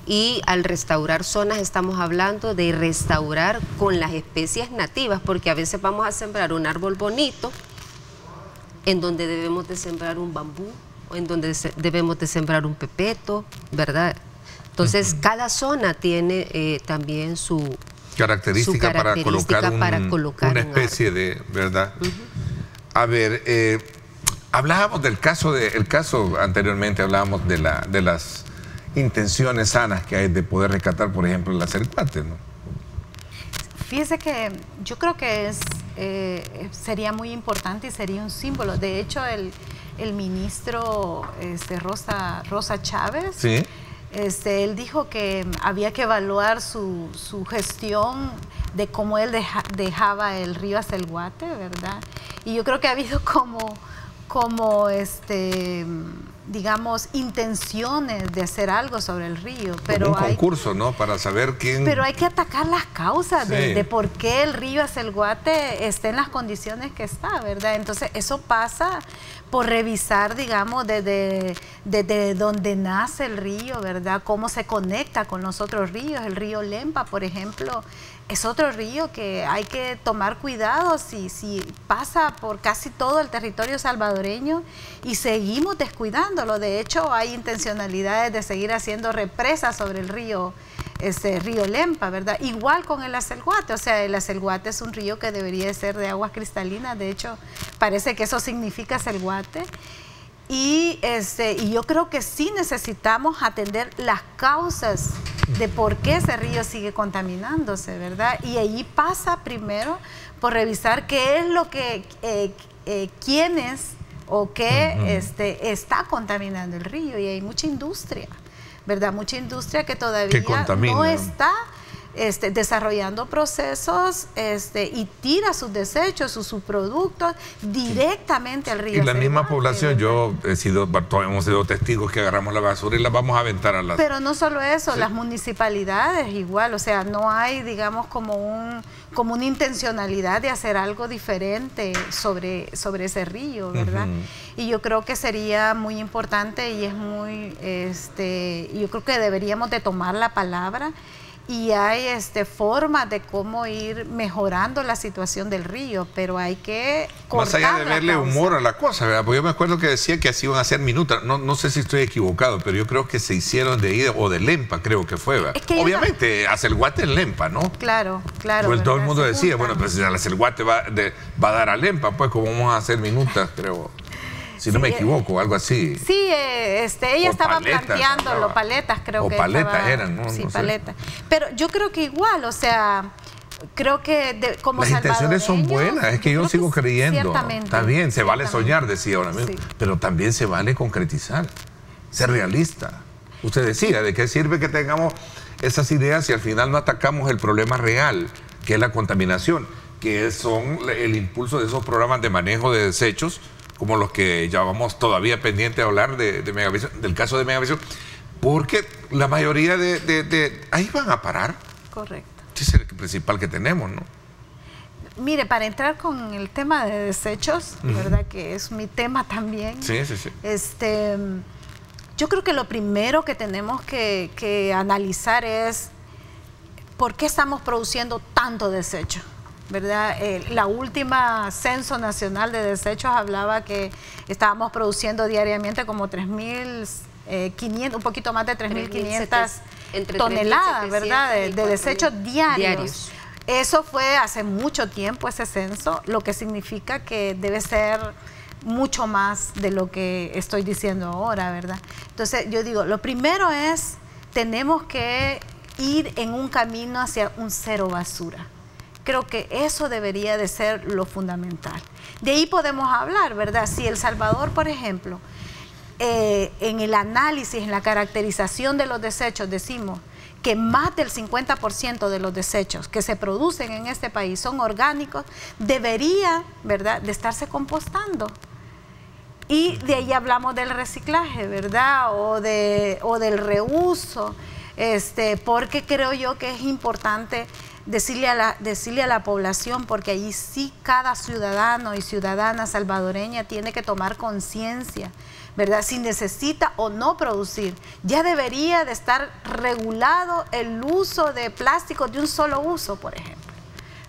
Y al restaurar zonas estamos hablando de restaurar con las especies nativas, porque a veces vamos a sembrar un árbol bonito en donde debemos de sembrar un bambú, o en donde debemos de sembrar un pepeto, ¿verdad? Entonces, cada zona tiene también su característica para colocar una especie de, ¿verdad? A ver, hablábamos del caso, anteriormente hablábamos de las intenciones sanas que hay de poder rescatar, por ejemplo, el acelguate, ¿no? Fíjese que yo creo que sería muy importante y sería un símbolo. De hecho, el ministro Rosa Chávez, ¿sí? Él dijo que había que evaluar su gestión de cómo él dejaba el río Acelguate, ¿verdad? Y yo creo que ha habido digamos, intenciones de hacer algo sobre el río. Pero como un concurso, ¿no? Para saber quién... Pero hay que atacar las causas de por qué el río Acelguate está en las condiciones que está, ¿verdad? Entonces, eso pasa por revisar, digamos, desde donde nace el río, ¿verdad? Cómo se conecta con los otros ríos. El río Lempa, por ejemplo, es otro río que hay que tomar cuidado si pasa por casi todo el territorio salvadoreño y seguimos descuidándolo. De hecho, hay intencionalidades de seguir haciendo represas sobre el río Lempa, ¿verdad? Igual con el Acelguate, o sea, el Acelguate es un río que debería ser de aguas cristalinas. De hecho, parece que eso significa Acelguate. Y yo creo que sí necesitamos atender las causas de por qué ese río sigue contaminándose, ¿verdad? Y ahí pasa primero por revisar qué es lo que, quiénes o qué está contaminando el río. Y hay mucha industria, ¿verdad? Mucha industria que todavía no está desarrollando procesos y tira sus desechos, sus subproductos directamente al río. Y la misma población, hemos sido testigos que agarramos la basura y la vamos a aventar a las... Pero no solo eso, las municipalidades igual, o sea, no hay, digamos, como una intencionalidad de hacer algo diferente sobre ese río, ¿verdad? Y yo creo que sería muy importante y es muy, yo creo que deberíamos de tomar la palabra. Y hay formas de cómo ir mejorando la situación del río, pero hay que cortar. Más allá de verle humor a la cosa, ¿verdad? Porque yo me acuerdo que decía que así iban a ser minutas. No sé si estoy equivocado, pero yo creo que se hicieron de ida o de Lempa, creo que fue, ¿verdad? Es que obviamente, Acelguate es Lempa, ¿no? Claro, claro. Pues todo el mundo decía, bueno, pues si el Acelguate va a dar a Lempa, pues como vamos a hacer minutas, creo. Si no me equivoco, algo así. Sí, ella estaba planteándolo, paletas creo que. O paletas eran, ¿no? Sí, no sé. Paletas. Pero yo creo que igual, o sea, creo que como las intenciones son buenas, es que yo sigo creyendo. Ciertamente. Está bien, se vale soñar, decía ahora mismo, pero también se vale concretizar, ser realista. Usted decía, ¿de qué sirve que tengamos esas ideas si al final no atacamos el problema real, que es la contaminación, que son el impulso de esos programas de manejo de desechos, como los que ya vamos todavía pendiente de hablar de Megavisión, del caso de Megavisión, porque la mayoría ahí van a parar. Correcto. Ese es el principal que tenemos, ¿no? Mire, para entrar con el tema de desechos, ¿verdad? Que es mi tema también. Sí. Yo creo que lo primero que tenemos que analizar es por qué estamos produciendo tanto desecho, ¿verdad? La última censo nacional de desechos hablaba que estábamos produciendo diariamente como 3.500, un poquito más de 3.500 toneladas, ¿verdad? De desechos diarios. Eso fue hace mucho tiempo ese censo, lo que significa que debe ser mucho más de lo que estoy diciendo ahora, ¿verdad? Entonces yo digo, lo primero es, tenemos que ir en un camino hacia un cero basura. Creo que eso debería de ser lo fundamental. De ahí podemos hablar, ¿verdad? Si El Salvador, por ejemplo, en el análisis, en la caracterización de los desechos, decimos que más del 50% de los desechos que se producen en este país son orgánicos, debería, ¿verdad?, de estarse compostando. Y de ahí hablamos del reciclaje, ¿verdad?, o del reuso, porque creo yo que es importante decirle a la población, porque ahí sí cada ciudadano y ciudadana salvadoreña tiene que tomar conciencia, ¿verdad?, si necesita o no producir. Ya debería de estar regulado el uso de plásticos de un solo uso, por ejemplo,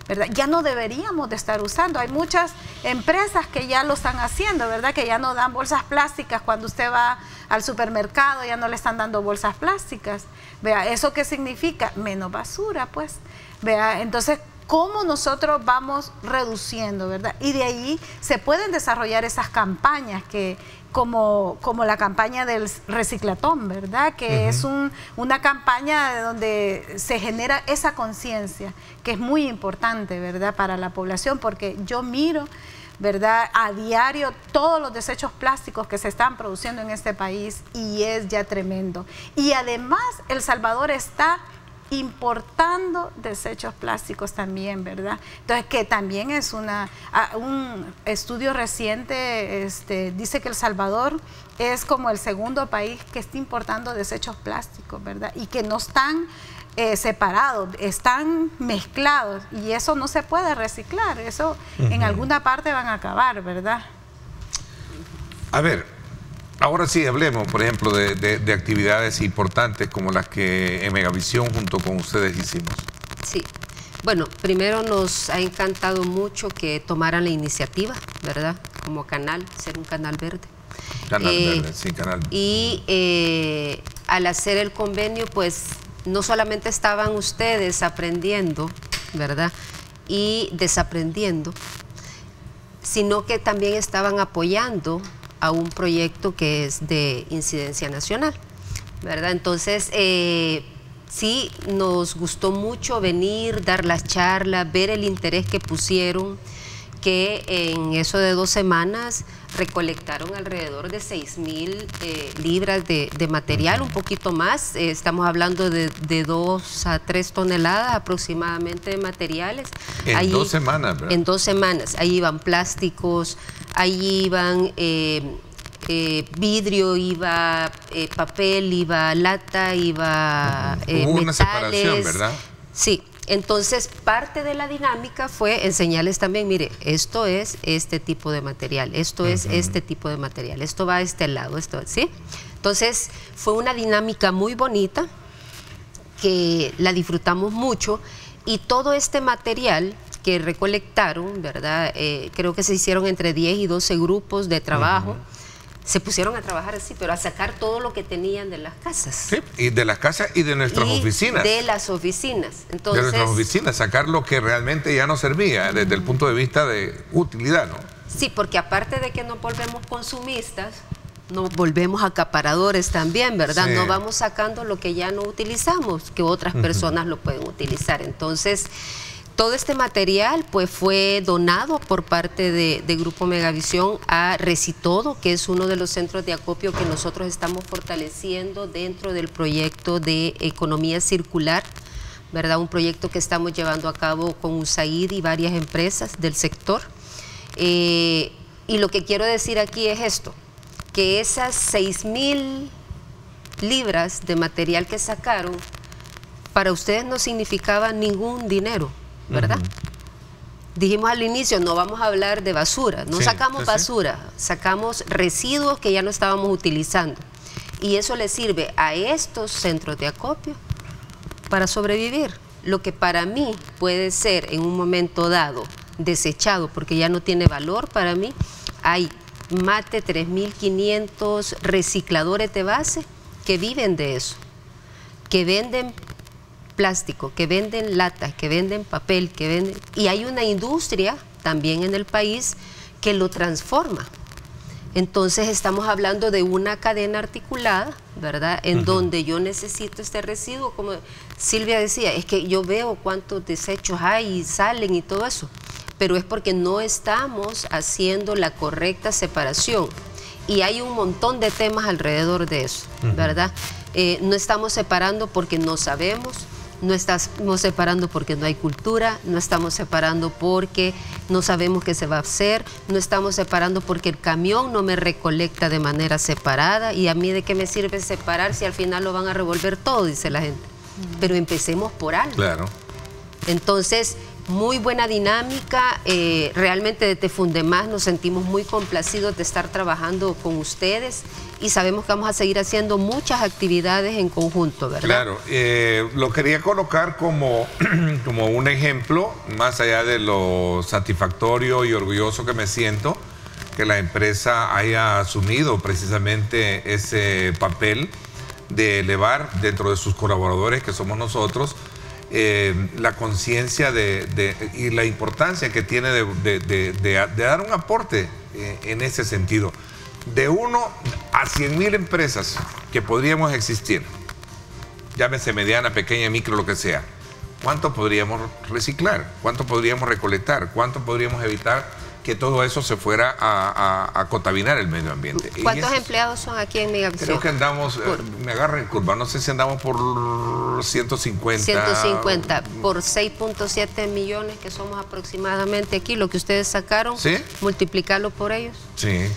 ¿verdad? Ya no deberíamos de estar usando. Hay muchas empresas que ya lo están haciendo, ¿verdad?, que ya no dan bolsas plásticas. Cuando usted va al supermercado ya no le están dando bolsas plásticas. Vea, ¿eso qué significa? Menos basura, pues. Vea, entonces, ¿cómo nosotros vamos reduciendo, verdad? Y de ahí se pueden desarrollar esas campañas que, como la campaña del reciclatón, ¿verdad? Que es una campaña donde se genera esa conciencia, que es muy importante, ¿verdad?, para la población, porque yo miro, ¿verdad?, a diario todos los desechos plásticos que se están produciendo en este país y es ya tremendo. Y además El Salvador está importando desechos plásticos también, ¿verdad? Entonces, que también es un estudio reciente, dice que El Salvador es como el segundo país que está importando desechos plásticos, ¿verdad? Y que no están separados, están mezclados, y eso no se puede reciclar, eso en alguna parte van a acabar, ¿verdad? A ver, ahora sí hablemos, por ejemplo, de actividades importantes como las que en Megavisión junto con ustedes hicimos. Sí, bueno, primero nos ha encantado mucho que tomaran la iniciativa, ¿verdad?, como canal, ser un canal verde. Canal verde, sí, canal. Y al hacer el convenio, pues no solamente estaban ustedes aprendiendo, ¿verdad?, y desaprendiendo, sino que también estaban apoyando a un proyecto que es de incidencia nacional, ¿verdad? Entonces, sí, nos gustó mucho venir, dar las charlas, ver el interés que pusieron, que en eso de 2 semanas recolectaron alrededor de 6,000 libras de material, un poquito más. Estamos hablando de 2 a 3 toneladas aproximadamente de materiales. En 2 semanas, ¿verdad? En 2 semanas. Ahí iban plásticos, ahí iban vidrio, iba papel, iba lata, iba hubo una metales. Separación, ¿verdad? Sí. Entonces, parte de la dinámica fue enseñarles también, mire, esto es este tipo de material, esto es este tipo de material, esto va a este lado, esto, ¿sí? Entonces, fue una dinámica muy bonita, que la disfrutamos mucho, y todo este material que recolectaron, ¿verdad? Creo que se hicieron entre 10 y 12 grupos de trabajo. Se pusieron a trabajar así, pero a sacar todo lo que tenían de las casas. Sí, y de las casas y de nuestras oficinas. De las oficinas. Entonces, de nuestras oficinas, sacar lo que realmente ya no servía desde el punto de vista de utilidad, ¿no? Sí, porque aparte de que nos volvemos consumistas, nos volvemos acaparadores también, ¿verdad? Sí. No vamos sacando lo que ya no utilizamos, que otras personas lo pueden utilizar. Entonces, todo este material pues fue donado por parte de Grupo Megavisión a Recitodo, que es uno de los centros de acopio que nosotros estamos fortaleciendo dentro del proyecto de economía circular, ¿verdad? Un proyecto que estamos llevando a cabo con USAID y varias empresas del sector. Y lo que quiero decir aquí es esto, que esas 6,000 libras de material que sacaron, para ustedes no significaba ningún dinero, ¿verdad? Dijimos al inicio, no vamos a hablar de basura, no sacamos basura, sacamos residuos que ya no estábamos utilizando. Y eso le sirve a estos centros de acopio para sobrevivir. Lo que para mí puede ser en un momento dado desechado porque ya no tiene valor para mí, hay más de 3.500 recicladores de base que viven de eso, que venden plástico, que venden latas, que venden papel, que venden... Y hay una industria también en el país que lo transforma, Entonces estamos hablando de una cadena articulada, ¿verdad? En donde yo necesito este residuo, como Silvia decía, es que yo veo cuántos desechos hay y salen y todo eso, pero es porque no estamos haciendo la correcta separación. Y hay un montón de temas alrededor de eso, ¿verdad? No estamos separando porque no sabemos, no estamos separando porque no hay cultura, no estamos separando porque no sabemos qué se va a hacer, no estamos separando porque el camión no me recolecta de manera separada, y a mí de qué me sirve separar si al final lo van a revolver todo, dice la gente. Pero empecemos por algo. Claro. Entonces, muy buena dinámica, realmente desde Fundemás nos sentimos muy complacidos de estar trabajando con ustedes y sabemos que vamos a seguir haciendo muchas actividades en conjunto, ¿verdad? Claro, lo quería colocar como un ejemplo, más allá de lo satisfactorio y orgulloso que me siento, que la empresa haya asumido precisamente ese papel de elevar dentro de sus colaboradores, que somos nosotros, la conciencia y la importancia que tiene de dar un aporte en ese sentido. De 1 a 100,000 empresas que podríamos existir, llámese mediana, pequeña, micro, lo que sea, ¿cuánto podríamos reciclar? ¿Cuánto podríamos recolectar? ¿Cuánto podríamos evitar que todo eso se fuera a contaminar el medio ambiente? ¿Cuántos empleados son aquí en Megavisión? Creo que andamos, me agarran en curva, no sé si andamos por 150. 150 por 6.7 millones que somos aproximadamente aquí, lo que ustedes sacaron, ¿sí? Multiplicarlo por ellos. Sí,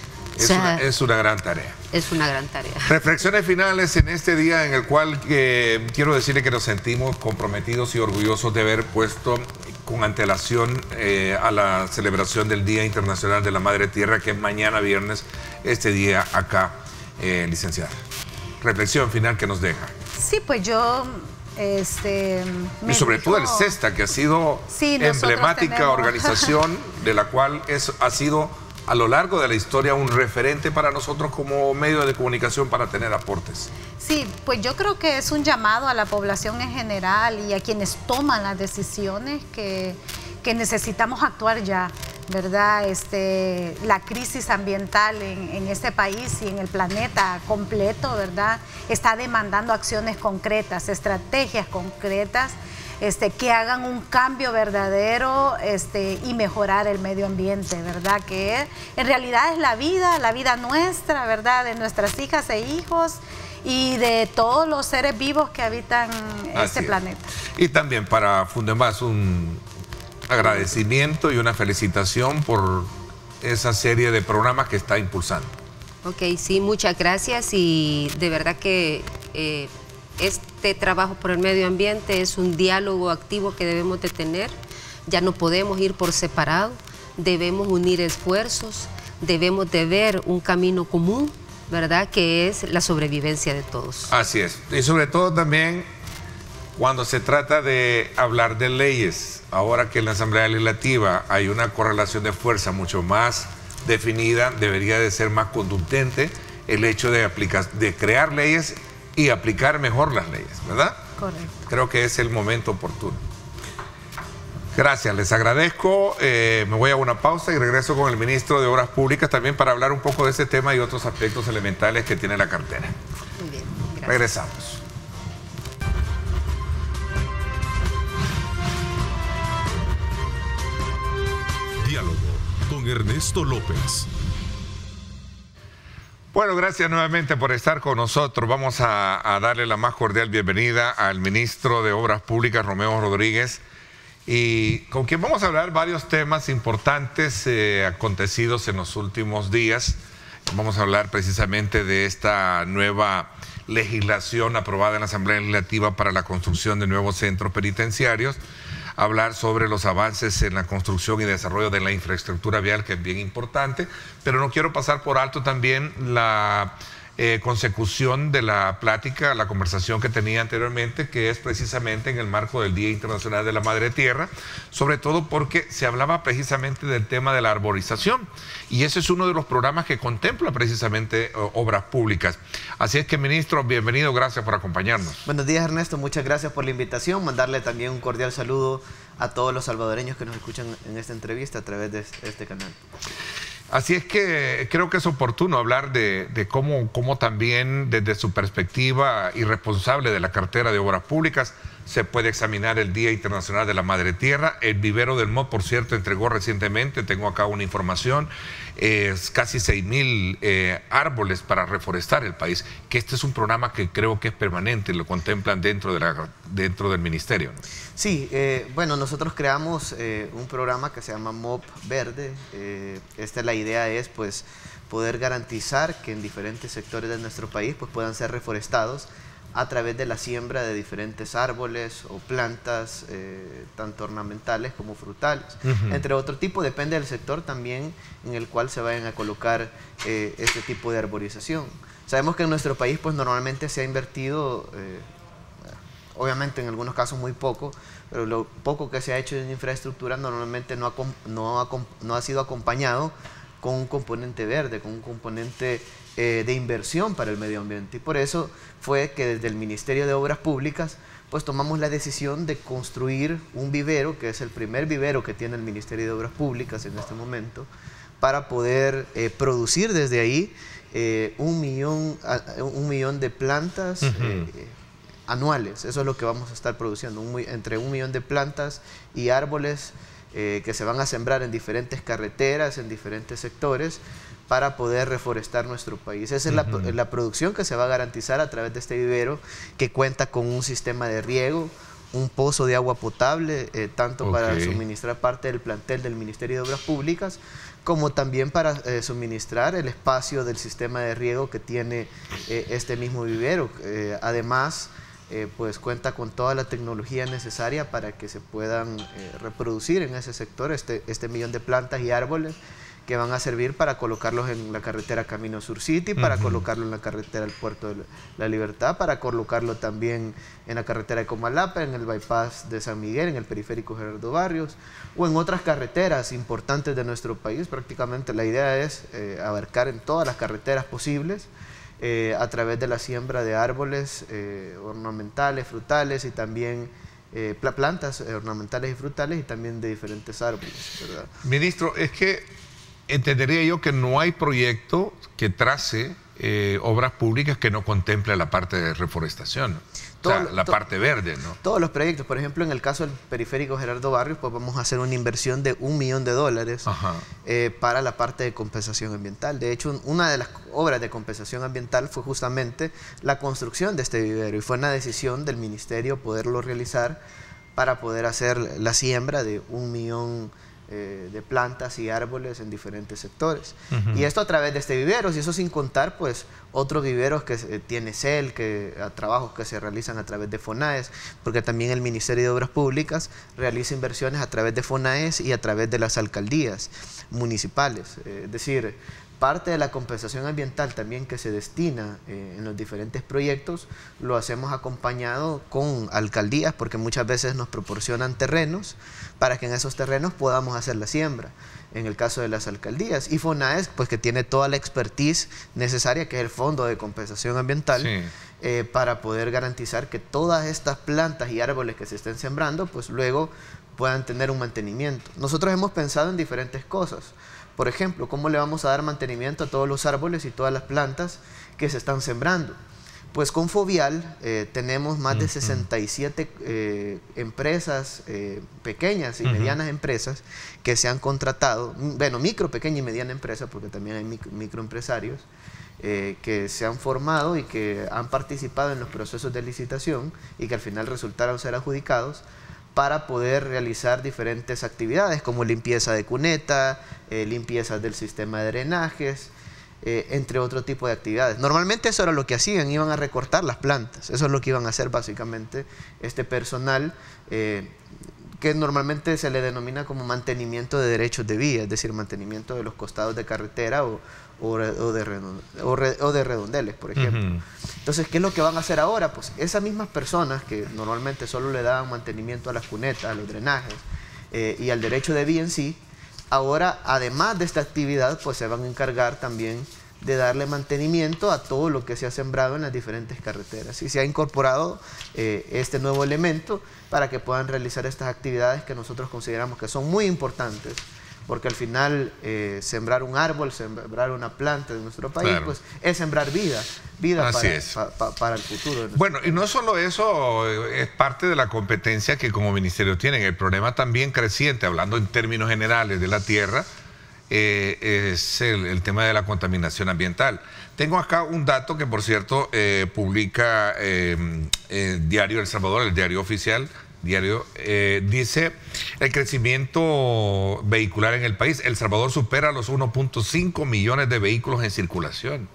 es una gran tarea. Es una gran tarea. Reflexiones finales en este día en el cual quiero decirle que nos sentimos comprometidos y orgullosos de haber puesto con antelación a la celebración del Día Internacional de la Madre Tierra, que es mañana viernes, este día acá, licenciada. Reflexión final que nos deja. Sí, pues yo... y sobre todo el CESTA, que ha sido emblemática organización de la cual ha sido a lo largo de la historia un referente para nosotros como medio de comunicación para tener aportes. Sí, pues yo creo que es un llamado a la población en general y a quienes toman las decisiones que necesitamos actuar ya, ¿verdad? La crisis ambiental en este país y en el planeta completo, ¿verdad? Está demandando acciones concretas, estrategias concretas, que hagan un cambio verdadero y mejorar el medio ambiente, ¿verdad? Que en realidad es la vida nuestra, ¿verdad? De nuestras hijas e hijos y de todos los seres vivos que habitan este planeta. Y también para Fundemás un agradecimiento y una felicitación por esa serie de programas que está impulsando. Ok, sí, muchas gracias, y de verdad que este trabajo por el medio ambiente es un diálogo activo que debemos de tener. Ya no podemos ir por separado, debemos unir esfuerzos, debemos de ver un camino común, ¿verdad? Que es la sobrevivencia de todos. Así es, y sobre todo también cuando se trata de hablar de leyes, ahora que en la Asamblea Legislativa hay una correlación de fuerza mucho más definida, debería de ser más contundente el hecho de crear leyes y aplicar mejor las leyes, ¿verdad? Correcto. Creo que es el momento oportuno. Gracias, les agradezco. Me voy a una pausa y regreso con el ministro de Obras Públicas también para hablar un poco de este tema y otros aspectos elementales que tiene la cartera. Muy bien, gracias. Regresamos. Diálogo con Ernesto López. Bueno, gracias nuevamente por estar con nosotros. Vamos a darle la más cordial bienvenida al ministro de Obras Públicas, Romeo Rodríguez, y con quien vamos a hablar varios temas importantes acontecidos en los últimos días. Vamos a hablar precisamente de esta nueva legislación aprobada en la Asamblea Legislativa para la construcción de nuevos centros penitenciarios, hablar sobre los avances en la construcción y desarrollo de la infraestructura vial, que es bien importante, pero no quiero pasar por alto también la consecución de la plática, la conversación que tenía anteriormente, que es precisamente en el marco del Día Internacional de la Madre Tierra, sobre todo porque se hablaba precisamente del tema de la arborización, y ese es uno de los programas que contempla precisamente Obras Públicas. Así es que, ministro, bienvenido, gracias por acompañarnos. Buenos días, Ernesto, muchas gracias por la invitación, mandarle también un cordial saludo a todos los salvadoreños que nos escuchan en esta entrevista a través de este canal. Así es que creo que es oportuno hablar de cómo también desde su perspectiva irresponsable de la cartera de Obras Públicas se puede examinar el Día Internacional de la Madre Tierra. El vivero del MOP, por cierto, entregó recientemente, tengo acá una información, casi 6,000 árboles para reforestar el país, que este es un programa que creo que es permanente, lo contemplan dentro del ministerio, ¿no? Sí, bueno, nosotros creamos un programa que se llama MOP Verde. La idea es pues poder garantizar que en diferentes sectores de nuestro país pues puedan ser reforestados a través de la siembra de diferentes árboles o plantas, tanto ornamentales como frutales, entre otro tipo, depende del sector también en el cual se vayan a colocar este tipo de arborización. Sabemos que en nuestro país pues normalmente se ha invertido, obviamente en algunos casos muy poco, pero lo poco que se ha hecho en infraestructura normalmente no ha sido acompañado con un componente verde, con un componente de inversión para el medio ambiente. Y por eso fue que desde el Ministerio de Obras Públicas pues tomamos la decisión de construir un vivero, que es el primer vivero que tiene el Ministerio de Obras Públicas en este momento, para poder producir desde ahí 1 millón de plantas anuales. Eso es lo que vamos a estar produciendo, entre 1 millón de plantas y árboles que se van a sembrar en diferentes carreteras, en diferentes sectores, para poder reforestar nuestro país. Esa es la producción que se va a garantizar a través de este vivero, que cuenta con un sistema de riego, un pozo de agua potable, tanto para suministrar parte del plantel del Ministerio de Obras Públicas, como también para suministrar el espacio del sistema de riego que tiene este mismo vivero. Además, pues cuenta con toda la tecnología necesaria para que se puedan reproducir en ese sector este 1 millón de plantas y árboles, que van a servir para colocarlos en la carretera Camino Sur City, para colocarlo en la carretera del Puerto de la Libertad, para colocarlo también en la carretera de Comalapa, en el bypass de San Miguel, en el periférico Gerardo Barrios, o en otras carreteras importantes de nuestro país. Prácticamente la idea es abarcar en todas las carreteras posibles, a través de la siembra de árboles ornamentales, frutales y también plantas ornamentales y frutales, y también de diferentes árboles, ¿verdad? Ministro, es que entendería yo que no hay proyecto que trace obras públicas que no contemple la parte de reforestación, la parte verde, ¿no? Todos los proyectos, por ejemplo, en el caso del periférico Gerardo Barrios, pues vamos a hacer una inversión de $1 millón para la parte de compensación ambiental. De hecho, una de las obras de compensación ambiental fue justamente la construcción de este vivero, y fue una decisión del ministerio poderlo realizar para poder hacer la siembra de 1 millón de plantas y árboles en diferentes sectores. Y esto a través de este vivero, y eso sin contar pues otros viveros que tiene CEL, trabajos que se realizan a través de FONAES, porque también el Ministerio de Obras Públicas realiza inversiones a través de FONAES y a través de las alcaldías municipales. Es decir, parte de la compensación ambiental también que se destina en los diferentes proyectos lo hacemos acompañado con alcaldías, porque muchas veces nos proporcionan terrenos para que en esos terrenos podamos hacer la siembra, en el caso de las alcaldías. Y FONAES, pues que tiene toda la expertise necesaria, que es el Fondo de Compensación Ambiental, para poder garantizar que todas estas plantas y árboles que se estén sembrando, pues luego puedan tener un mantenimiento. Nosotros hemos pensado en diferentes cosas. Por ejemplo, ¿cómo le vamos a dar mantenimiento a todos los árboles y todas las plantas que se están sembrando? Pues con Fovial tenemos más de 67 empresas, pequeñas y medianas empresas, que se han contratado, bueno, micro, pequeña y mediana empresa, porque también hay microempresarios, que se han formado y que han participado en los procesos de licitación y que al final resultaron ser adjudicados, para poder realizar diferentes actividades como limpieza de cuneta, limpieza del sistema de drenajes, entre otro tipo de actividades. Normalmente eso era lo que hacían, iban a recortar las plantas, eso es lo que iban a hacer básicamente este personal, que normalmente se le denomina como mantenimiento de derechos de vía, es decir, mantenimiento de los costados de carretera o de redondeles, por ejemplo. Entonces, ¿qué es lo que van a hacer ahora? Pues esas mismas personas que normalmente solo le daban mantenimiento a las cunetas, a los drenajes y al derecho de vía en sí, ahora, además de esta actividad, pues se van a encargar también de darle mantenimiento a todo lo que se ha sembrado en las diferentes carreteras. Y se ha incorporado este nuevo elemento para que puedan realizar estas actividades que nosotros consideramos que son muy importantes porque al final sembrar un árbol, sembrar una planta de nuestro país, pues es sembrar vida para el futuro. Bueno, y no solo eso, es parte de la competencia que como ministerio tienen. El problema también creciente, hablando en términos generales de la tierra, es el tema de la contaminación ambiental. Tengo acá un dato que, por cierto, publica el diario El Salvador, el diario oficial, dice el crecimiento vehicular en el país. El Salvador supera los 1.5 millones de vehículos en circulación.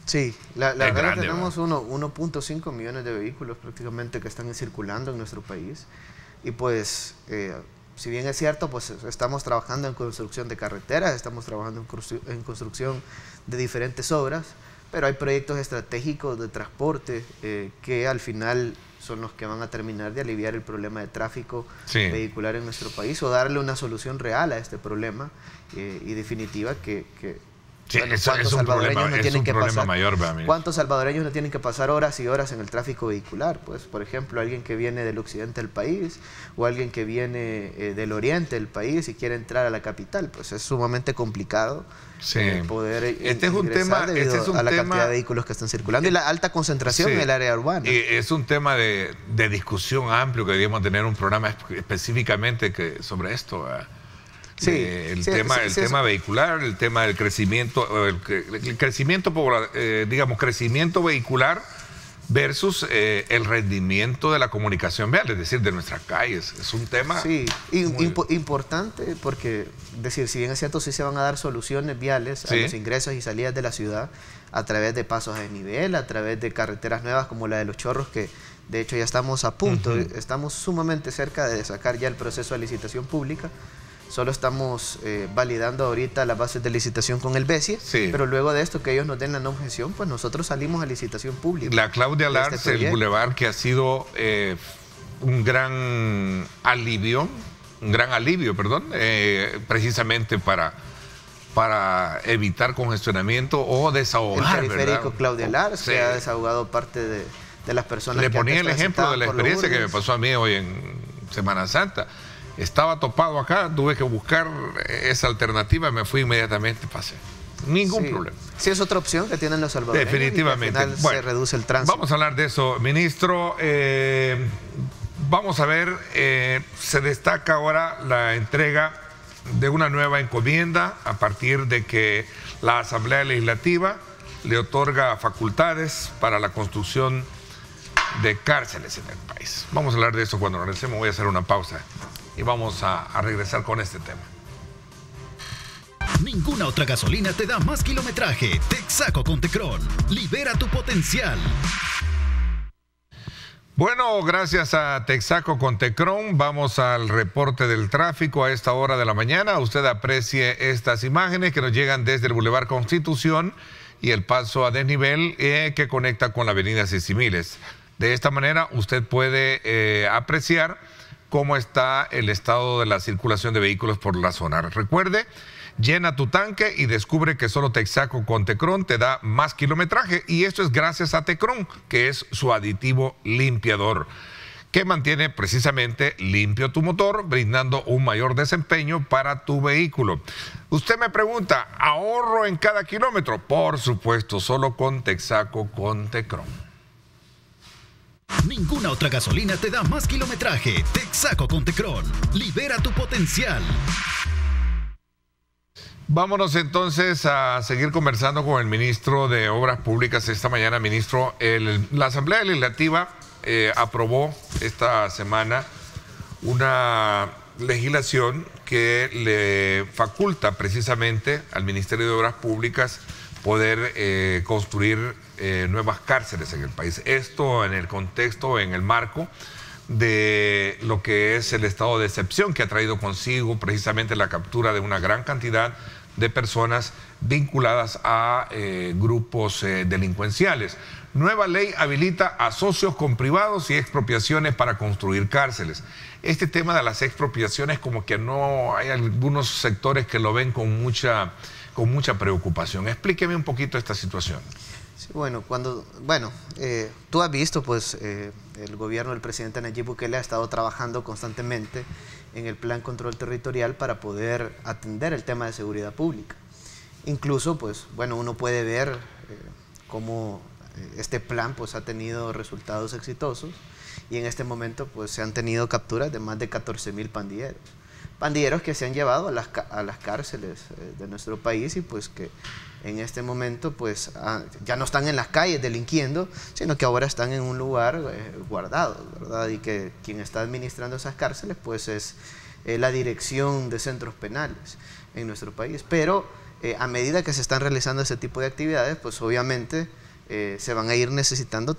Sí, la verdad tenemos 1.5 millones de vehículos prácticamente que están circulando en nuestro país. Y pues, si bien es cierto, pues estamos trabajando en construcción de carreteras, estamos trabajando en construcción de diferentes obras, pero hay proyectos estratégicos de transporte que al final son los que van a terminar de aliviar el problema de tráfico vehicular en nuestro país o darle una solución real a este problema y definitiva que bueno, ¿cuántos salvadoreños no tienen que pasar? ¿Cuántos salvadoreños no tienen que pasar horas y horas en el tráfico vehicular? Pues, por ejemplo, alguien que viene del occidente del país o alguien que viene del oriente del país y quiere entrar a la capital, pues es sumamente complicado poder ingresar debido a la cantidad de vehículos que están circulando y la alta concentración en el área urbana. Es un tema de discusión amplio que deberíamos tener un programa específicamente sobre esto. El tema vehicular, el tema del crecimiento, crecimiento vehicular versus el rendimiento de la comunicación vial, es decir, de nuestras calles. Es un tema importante porque, si bien es cierto, sí se van a dar soluciones viales a los ingresos y salidas de la ciudad a través de pasos a desnivel, a través de carreteras nuevas como la de Los Chorros, que de hecho ya estamos a punto, estamos sumamente cerca de sacar ya el proceso de licitación pública. Solo estamos validando ahorita las bases de licitación con el BESIE, pero luego de esto que ellos nos den la no objeción, pues nosotros salimos a licitación pública. La Claudia Lars, el bulevar que ha sido un gran alivio, precisamente para evitar congestionamiento o desahogar. El periférico Claudia Lars, que ha desahogado parte de las personas. Le ponía el ejemplo de la experiencia que me pasó a mí hoy en Semana Santa. Estaba topado acá, tuve que buscar esa alternativa, me fui inmediatamente, pasé. Ningún problema. Sí, es otra opción que tienen los salvadoreños. Definitivamente. Al final se reduce el tránsito. Vamos a hablar de eso, ministro. Vamos a ver, se destaca ahora la entrega de una nueva encomienda a partir de que la Asamblea Legislativa le otorga facultades para la construcción de cárceles en el país. Vamos a hablar de eso cuando regresemos. Voy a hacer una pausa y vamos a regresar con este tema. Ninguna otra gasolina te da más kilometraje. Texaco con Tecron. Libera tu potencial. Bueno, gracias a Texaco con Tecron, vamos al reporte del tráfico a esta hora de la mañana. Usted aprecie estas imágenes que nos llegan desde el Boulevard Constitución y el paso a desnivel que conecta con la avenida Sisimiles. De esta manera usted puede apreciar cómo está el estado de la circulación de vehículos por la zona. Recuerde, llena tu tanque y descubre que solo Texaco con Tecron te da más kilometraje, y esto es gracias a Tecron, que es su aditivo limpiador, que mantiene precisamente limpio tu motor, brindando un mayor desempeño para tu vehículo. Usted me pregunta, ¿ahorro en cada kilómetro? Por supuesto, solo con Texaco con Tecron. Ninguna otra gasolina te da más kilometraje. Texaco con Tecron. Libera tu potencial. Vámonos entonces a seguir conversando con el ministro de Obras Públicas esta mañana. Ministro, la Asamblea Legislativa aprobó esta semana una legislación que le faculta precisamente al Ministerio de Obras Públicas poder construir nuevas cárceles en el país. Esto en el contexto, en el marco de lo que es el estado de excepción que ha traído consigo precisamente la captura de una gran cantidad de personas vinculadas a grupos delincuenciales. Nueva ley habilita a socios con privados y expropiaciones para construir cárceles. Este tema de las expropiaciones, como que no hay algunos sectores que lo ven con mucha preocupación. Explíqueme un poquito esta situación. Sí, bueno, tú has visto pues el gobierno del presidente Nayib Bukele ha estado trabajando constantemente en el Plan Control Territorial para poder atender el tema de seguridad pública. Incluso, pues, bueno, uno puede ver cómo este plan pues, ha tenido resultados exitosos y en este momento pues, se han tenido capturas de más de 14.000 pandilleros. Pandilleros que se han llevado a las cárceles de nuestro país y pues que en este momento pues ya no están en las calles delinquiendo, sino que ahora están en un lugar guardado, ¿verdad? Y que quien está administrando esas cárceles pues es la Dirección de Centros Penales en nuestro país. Pero a medida que se están realizando ese tipo de actividades, pues obviamente se van a ir necesitando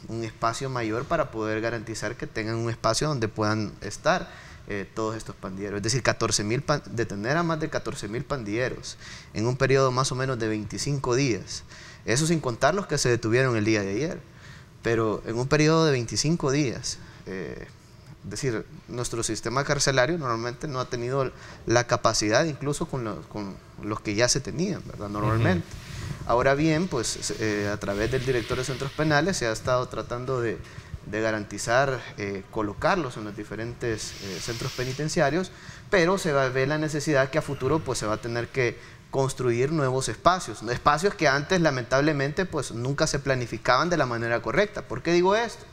un espacio mayor para poder garantizar que tengan un espacio donde puedan estar todos estos pandilleros. Es decir, detener a más de 14.000 pandilleros en un periodo más o menos de 25 días. Eso sin contar los que se detuvieron el día de ayer. Pero en un periodo de 25 días, es decir, nuestro sistema carcelario normalmente no ha tenido la capacidad, incluso con los que ya se tenían, ¿verdad? Normalmente. Ahora bien, pues a través del director de centros penales se ha estado tratando de garantizar colocarlos en los diferentes centros penitenciarios, pero se va a ver la necesidad que a futuro pues se va a tener que construir nuevos espacios que antes lamentablemente pues nunca se planificaban de la manera correcta. ¿Por qué digo esto?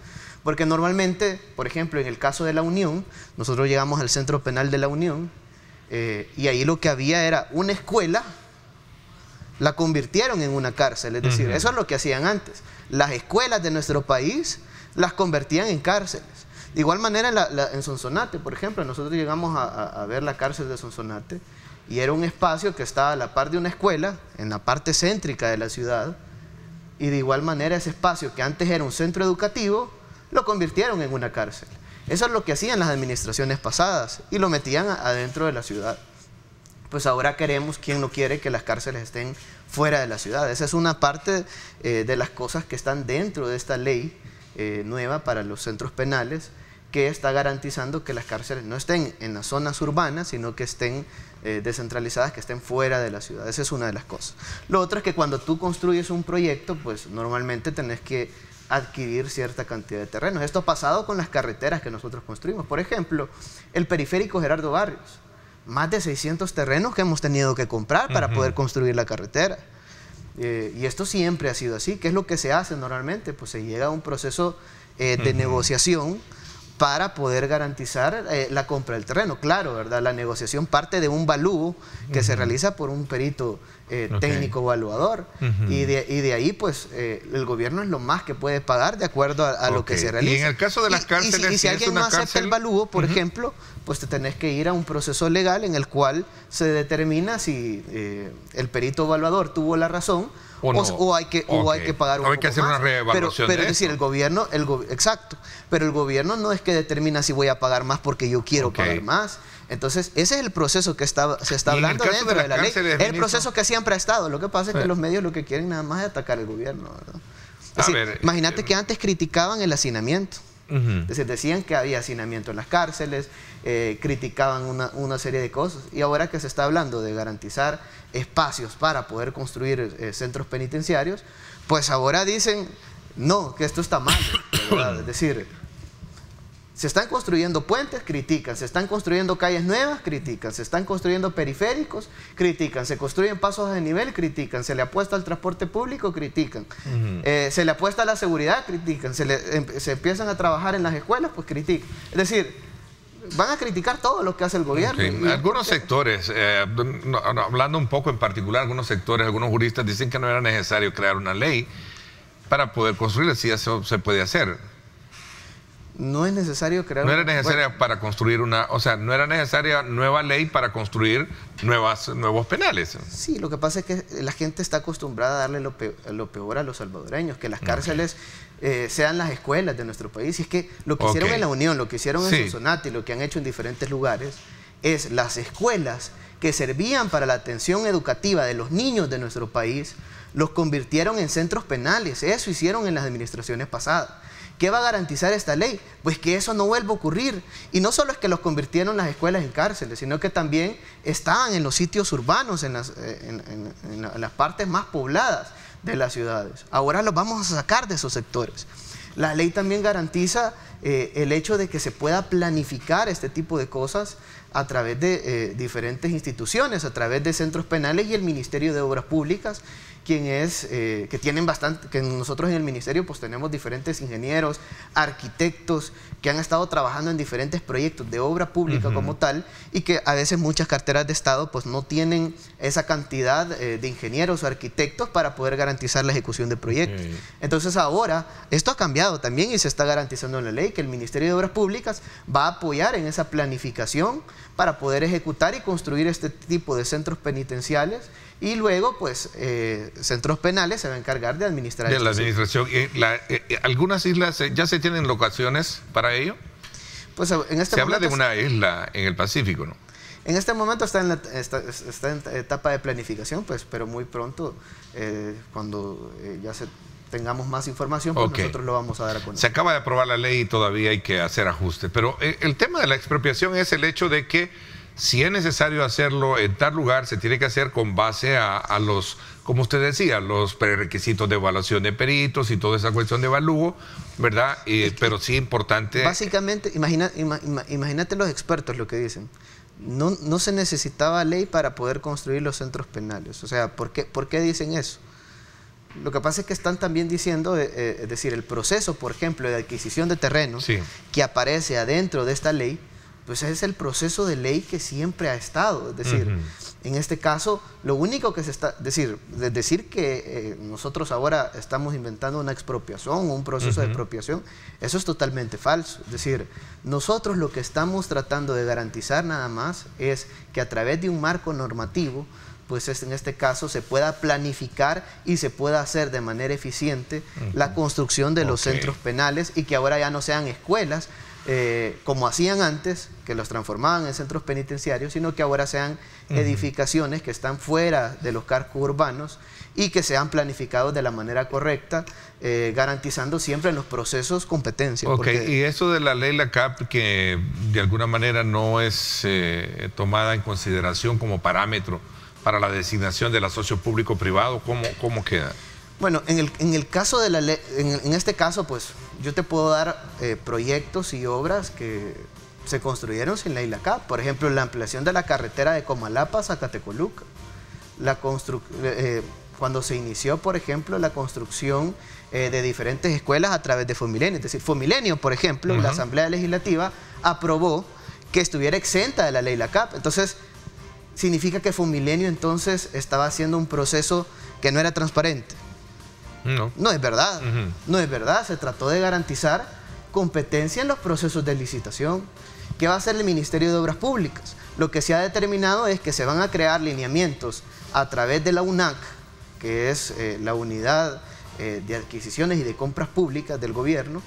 Porque normalmente, por ejemplo, en el caso de La Unión, nosotros llegamos al centro penal de La Unión y ahí lo que había era una escuela, la convirtieron en una cárcel, es decir, eso es lo que hacían antes. Las escuelas de nuestro país las convertían en cárceles. De igual manera en Sonsonate, por ejemplo, nosotros llegamos a ver la cárcel de Sonsonate y era un espacio que estaba a la par de una escuela, en la parte céntrica de la ciudad, y de igual manera ese espacio que antes era un centro educativo, lo convirtieron en una cárcel. Eso es lo que hacían las administraciones pasadas y lo metían adentro de la ciudad. Pues ahora queremos, ¿quién no quiere que las cárceles estén fuera de la ciudad? Esa es una parte de las cosas que están dentro de esta ley nueva para los centros penales, que está garantizando que las cárceles no estén en las zonas urbanas, sino que estén descentralizadas, que estén fuera de la ciudad. Esa es una de las cosas. Lo otro es que cuando tú construyes un proyecto, pues normalmente tenés que adquirir cierta cantidad de terrenos. Esto ha pasado con las carreteras que nosotros construimos. Por ejemplo, el periférico Gerardo Barrios. Más de 600 terrenos que hemos tenido que comprar para poder construir la carretera. Y esto siempre ha sido así. ¿Qué es lo que se hace normalmente? Pues se llega a un proceso de negociación para poder garantizar la compra del terreno. Claro, ¿verdad? La negociación parte de un valúo que se realiza por un perito técnico evaluador. Y de ahí, pues, el gobierno es lo más que puede pagar de acuerdo a lo que se realiza. Y en el caso de las cárceles, y si alguien no acepta el valúo, por ejemplo, pues te tenés que ir a un proceso legal en el cual se determina si el perito evaluador tuvo la razón o hay que pagar un poco más. Hay que hacer una reevaluación pero es decir, el gobierno, exacto, pero el gobierno no es que determina si voy a pagar más porque yo quiero pagar más. Entonces, ese es el proceso que se está hablando dentro de la ley. Es el proceso que siempre ha estado. Lo que pasa es que los medios lo que quieren nada más es atacar al gobierno, ¿verdad? Es decir, imagínate que antes criticaban el hacinamiento. Es decir, decían que había hacinamiento en las cárceles, criticaban una serie de cosas. Y ahora que se está hablando de garantizar espacios para poder construir centros penitenciarios, pues ahora dicen, no, que esto está mal, ¿verdad? Es decir, se están construyendo puentes, critican. Se están construyendo calles nuevas, critican. Se están construyendo periféricos, critican. Se construyen pasos de nivel, critican. Se le apuesta al transporte público, critican. Se le apuesta a la seguridad, critican. Se empiezan a trabajar en las escuelas, pues critican. Es decir, van a criticar todo lo que hace el gobierno. Sí. Algunos sectores, hablando un poco en particular, algunos sectores, algunos juristas dicen que no era necesario crear una ley para poder construir, si eso se puede hacer. No es necesario crear... No era necesaria para construir no era necesaria nueva ley para construir nuevos penales. Sí, lo que pasa es que la gente está acostumbrada a darle lo peor a los salvadoreños, que las cárceles sean las escuelas de nuestro país. Y es que lo que hicieron en La Unión, lo que hicieron en Sonsonate y lo que han hecho en diferentes lugares, es las escuelas que servían para la atención educativa de los niños de nuestro país, los convirtieron en centros penales. Eso hicieron en las administraciones pasadas. ¿Qué va a garantizar esta ley? Pues que eso no vuelva a ocurrir. Y no solo es que los convirtieron las escuelas en cárceles, sino que también estaban en los sitios urbanos, en las partes más pobladas de las ciudades. Ahora los vamos a sacar de esos sectores. La ley también garantiza el hecho de que se pueda planificar este tipo de cosas a través de diferentes instituciones, a través de centros penales y el Ministerio de Obras Públicas, que tienen bastante, que nosotros en el ministerio pues tenemos diferentes ingenieros, arquitectos que han estado trabajando en diferentes proyectos de obra pública como tal, y que a veces muchas carteras de Estado pues no tienen esa cantidad de ingenieros o arquitectos para poder garantizar la ejecución de proyectos. Entonces ahora esto ha cambiado también y se está garantizando en la ley que el Ministerio de Obras Públicas va a apoyar en esa planificación para poder ejecutar y construir este tipo de centros penitenciales, y luego pues centros penales se va a encargar de administrar. De la administración. ¿Algunas islas ya se tienen locaciones para ello? Pues en este se habla de una isla en el Pacífico, ¿no? En este momento está en etapa de planificación, pues, pero muy pronto, cuando ya tengamos más información, pues nosotros lo vamos a dar a conocer. Se acaba de aprobar la ley y todavía hay que hacer ajustes, pero el tema de la expropiación es el hecho de que si es necesario hacerlo en tal lugar, se tiene que hacer con base a los, como usted decía, los prerequisitos de evaluación de peritos y toda esa cuestión de evalúo, ¿verdad? Pero sí importante. Básicamente, imagínate los expertos lo que dicen. No se necesitaba ley para poder construir los centros penales. O sea, ¿por qué dicen eso? Lo que pasa es que están también diciendo, es decir, el proceso, por ejemplo, de adquisición de terrenos que aparece adentro de esta ley, pues es el proceso de ley que siempre ha estado. Es decir, en este caso, lo único que se está... decir que nosotros ahora estamos inventando una expropiación, un proceso de expropiación, eso es totalmente falso. Es decir, nosotros lo que estamos tratando de garantizar nada más es que a través de un marco normativo, pues en este caso se pueda planificar y se pueda hacer de manera eficiente la construcción de los centros penales, y que ahora ya no sean escuelas, como hacían antes, que los transformaban en centros penitenciarios, sino que ahora sean edificaciones que están fuera de los cascos urbanos y que sean planificados de la manera correcta, garantizando siempre en los procesos competencia. Y eso de la ley LACAP, que de alguna manera no es tomada en consideración como parámetro para la designación de la socio público-privado, ¿cómo queda? Bueno, en el caso de la ley, en este caso, pues yo te puedo dar proyectos y obras que se construyeron sin ley LACAP. Por ejemplo, la ampliación de la carretera de Comalapa a Zacatecoluca. Cuando se inició, por ejemplo, la construcción de diferentes escuelas a través de Fomilenio. Es decir, Fomilenio, por ejemplo, la Asamblea Legislativa aprobó que estuviera exenta de la ley LACAP. Entonces, significa que Fomilenio entonces estaba haciendo un proceso que no era transparente. No es verdad, no es verdad. Se trató de garantizar competencia en los procesos de licitación. ¿Qué va a hacer el Ministerio de Obras Públicas? Lo que se ha determinado es que se van a crear lineamientos a través de la UNAC, que es la unidad de adquisiciones y de compras públicas del gobierno,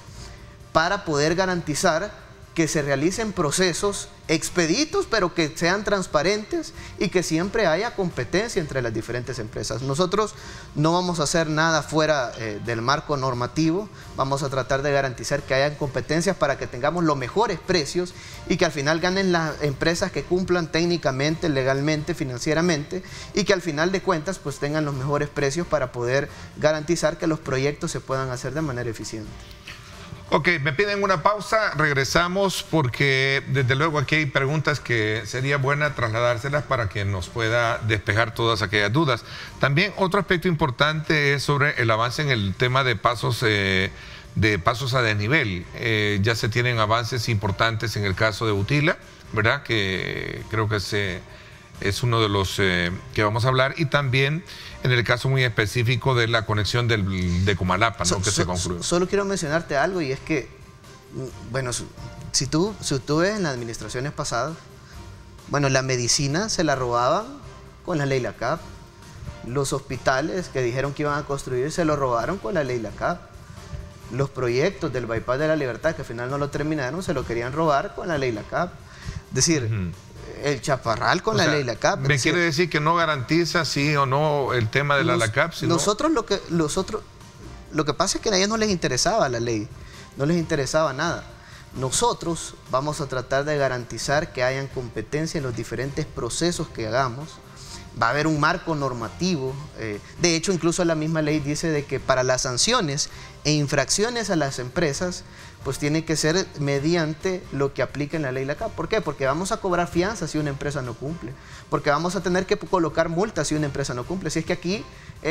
para poder garantizar que se realicen procesos expeditos, pero que sean transparentes y que siempre haya competencia entre las diferentes empresas. Nosotros no vamos a hacer nada fuera del marco normativo, vamos a tratar de garantizar que haya competencias para que tengamos los mejores precios y que al final ganen las empresas que cumplan técnicamente, legalmente, financieramente, y que al final de cuentas pues tengan los mejores precios para poder garantizar que los proyectos se puedan hacer de manera eficiente. Ok, me piden una pausa, regresamos porque desde luego aquí hay preguntas que sería buena trasladárselas para que nos pueda despejar todas aquellas dudas. También otro aspecto importante es sobre el avance en el tema de pasos a desnivel. Ya se tienen avances importantes en el caso de Utila, ¿verdad? Que creo que es uno de los que vamos a hablar, y también en el caso muy específico de la conexión de Comalapa, ¿no? Que se concluyó. Solo quiero mencionarte algo, y es que, bueno, si tú ves en las administraciones pasadas, bueno, la medicina se la robaban con la ley LACAP, los hospitales que dijeron que iban a construir se lo robaron con la ley LACAP, los proyectos del Bypass de la Libertad, que al final no lo terminaron, se lo querían robar con la ley LACAP. Es decir, el Chaparral con la ley LACAP. ¿Me quiere decir que no garantiza sí o no el tema de la LACAP? Sino... Lo que pasa es que a ellos no les interesaba la ley, no les interesaba nada. Nosotros vamos a tratar de garantizar que hayan competencia en los diferentes procesos que hagamos va a haber un marco normativo. De hecho, incluso la misma ley dice de que para las sanciones e infracciones a las empresas, pues tiene que ser mediante lo que aplica en la ley LACAP. ¿Por qué? Porque vamos a cobrar fianza si una empresa no cumple, porque vamos a tener que colocar multas si una empresa no cumple. Si es que aquí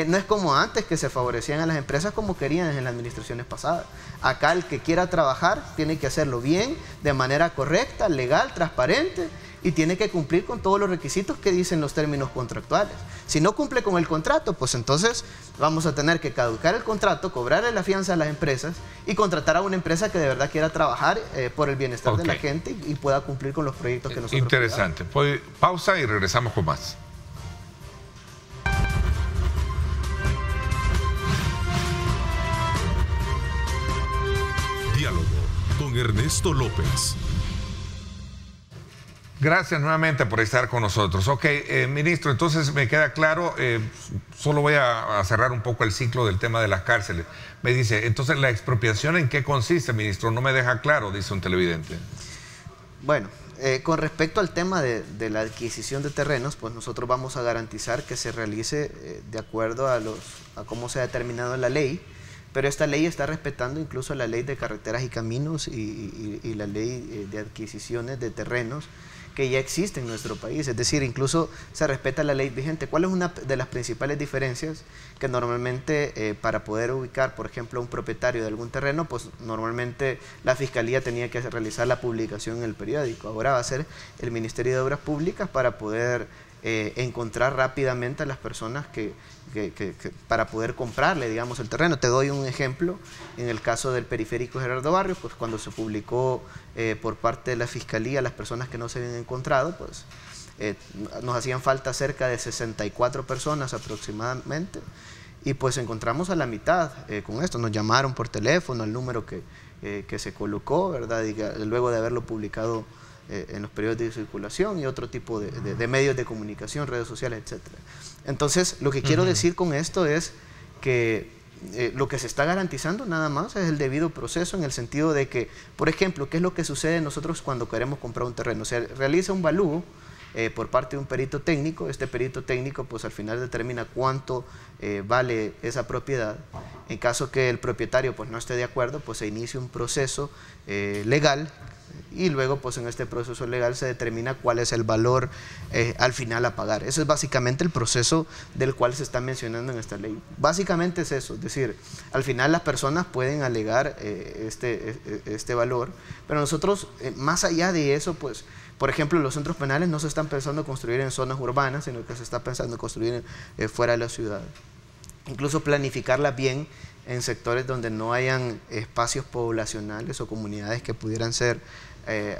no es como antes, que se favorecían a las empresas como querían en las administraciones pasadas. Acá el que quiera trabajar tiene que hacerlo bien, de manera correcta, legal, transparente, y tiene que cumplir con todos los requisitos que dicen los términos contractuales. Si no cumple con el contrato, pues entonces vamos a tener que caducar el contrato, cobrarle la fianza a las empresas y contratar a una empresa que de verdad quiera trabajar por el bienestar de la gente y pueda cumplir con los proyectos que nosotros Interesante. Pues, pausa y regresamos con más. Diálogo con Ernesto López. Gracias nuevamente por estar con nosotros. Ok, ministro, entonces me queda claro, solo voy a cerrar un poco el ciclo del tema de las cárceles. Me dice, entonces, ¿la expropiación en qué consiste, ministro? No me deja claro, dice un televidente. Bueno, con respecto al tema de la adquisición de terrenos, pues nosotros vamos a garantizar que se realice de acuerdo a cómo se ha determinado en la ley, pero esta ley está respetando incluso la ley de carreteras y caminos y la ley de adquisiciones de terrenos que ya existe en nuestro país. Es decir, incluso se respeta la ley vigente. ¿Cuál es una de las principales diferencias? Que normalmente para poder ubicar, por ejemplo, a un propietario de algún terreno, pues normalmente la Fiscalía tenía que realizar la publicación en el periódico. Ahora va a ser el Ministerio de Obras Públicas para poder encontrar rápidamente a las personas para poder comprarle, digamos, el terreno. Te doy un ejemplo. En el caso del periférico Gerardo Barrios, pues cuando se publicó por parte de la Fiscalía las personas que no se habían encontrado, pues nos hacían falta cerca de 64 personas aproximadamente, y pues encontramos a la mitad con esto. Nos llamaron por teléfono al número que se colocó, ¿verdad? Y luego de haberlo publicado en los periodos de circulación y otro tipo de medios de comunicación, redes sociales, etc. Entonces, lo que quiero decir con esto es que lo que se está garantizando nada más es el debido proceso, en el sentido de que, por ejemplo, ¿qué es lo que sucede nosotros cuando queremos comprar un terreno? Se realiza un valúo por parte de un perito técnico. Este perito técnico pues al final determina cuánto vale esa propiedad. En caso que el propietario pues no esté de acuerdo, pues se inicia un proceso legal, y luego pues en este proceso legal se determina cuál es el valor al final a pagar. Eso es básicamente el proceso del cual se está mencionando en esta ley. Básicamente es eso, es decir, al final las personas pueden alegar este valor, pero nosotros más allá de eso, pues por ejemplo, los centros penales no se están pensando construir en zonas urbanas, sino que se está pensando construir fuera de la ciudad. Incluso planificarlas bien en sectores donde no hayan espacios poblacionales o comunidades que pudieran ser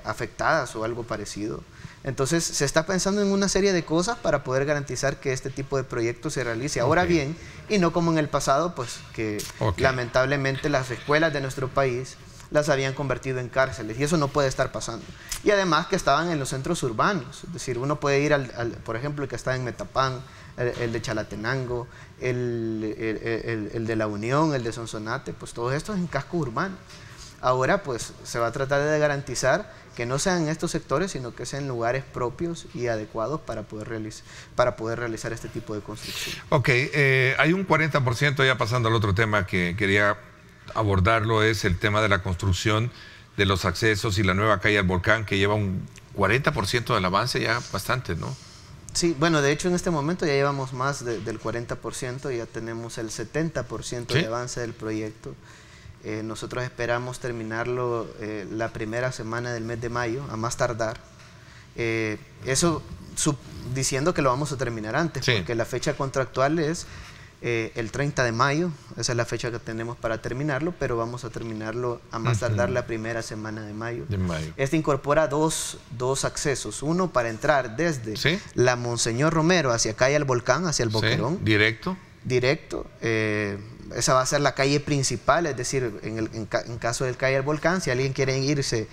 afectadas o algo parecido. Entonces se está pensando en una serie de cosas para poder garantizar que este tipo de proyectos se realice ahora bien, y no como en el pasado, pues que lamentablemente las escuelas de nuestro país las habían convertido en cárceles, y eso no puede estar pasando. Y además que estaban en los centros urbanos, es decir, uno puede ir por ejemplo, el que está en Metapán, el de Chalatenango, el de La Unión, el de Sonsonate, pues todo esto es en casco urbano. Ahora pues se va a tratar de garantizar que no sean en estos sectores, sino que sean lugares propios y adecuados para poder realizar este tipo de construcción. Ok, hay un 40%, ya pasando al otro tema que quería abordarlo, es el tema de la construcción de los accesos y la nueva calle al volcán, que lleva un 40% del avance, ya bastante, ¿no? Sí, bueno, de hecho en este momento ya llevamos más del 40%, ya tenemos el 70% de avance del proyecto. Nosotros esperamos terminarlo la primera semana del mes de mayo, a más tardar. Eso diciendo que lo vamos a terminar antes, porque la fecha contractual es el 30 de mayo, esa es la fecha que tenemos para terminarlo, pero vamos a terminarlo a más tardar la primera semana de mayo. Este incorpora dos accesos, uno para entrar desde la Monseñor Romero hacia calle al Volcán, hacia el Boquerón. Directo. Esa va a ser la calle principal, es decir, en caso del calle al Volcán, si alguien quiere irse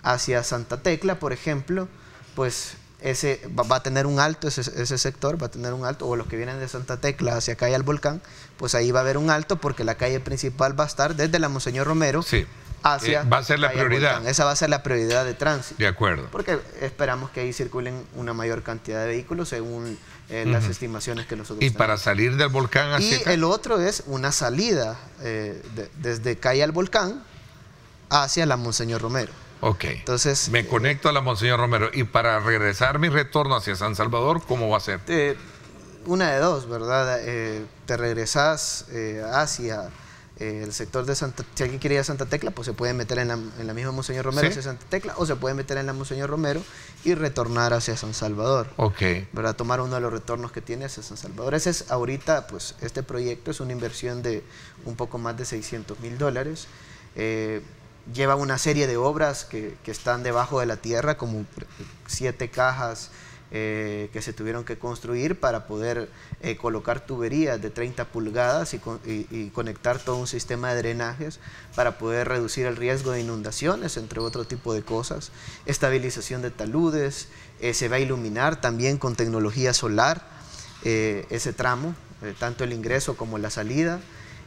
hacia Santa Tecla, por ejemplo, pues ese va a tener un alto, ese sector va a tener un alto, o los que vienen de Santa Tecla hacia calle al Volcán, pues ahí va a haber un alto, porque la calle principal va a estar desde la Monseñor Romero hacia va a ser la prioridad. Esa va a ser la prioridad de tránsito. De acuerdo. Porque esperamos que ahí circulen una mayor cantidad de vehículos según las estimaciones que nosotros tenemos. Y para salir del volcán hacia acá. Y el otro es una salida desde Calle al Volcán hacia la Monseñor Romero. Ok. Entonces, me conecto a la Monseñor Romero. Y para regresar mi retorno hacia San Salvador, ¿cómo va a ser? Una de dos, ¿verdad? Te regresas hacia el sector de Santa Tecla. Si alguien quiere ir a Santa Tecla, pues se puede meter en la misma Monseñor Romero hacia Santa Tecla, o se puede meter en la Monseñor Romero y retornar hacia San Salvador. Ok. ¿Verdad? Tomar uno de los retornos que tiene hacia San Salvador. Ese es ahorita, pues este proyecto es una inversión de un poco más de $600,000. Lleva una serie de obras que están debajo de la tierra, como 7 cajas que se tuvieron que construir para poder colocar tuberías de 30 pulgadas y conectar todo un sistema de drenajes para poder reducir el riesgo de inundaciones, entre otro tipo de cosas. Estabilización de taludes, se va a iluminar también con tecnología solar ese tramo, tanto el ingreso como la salida.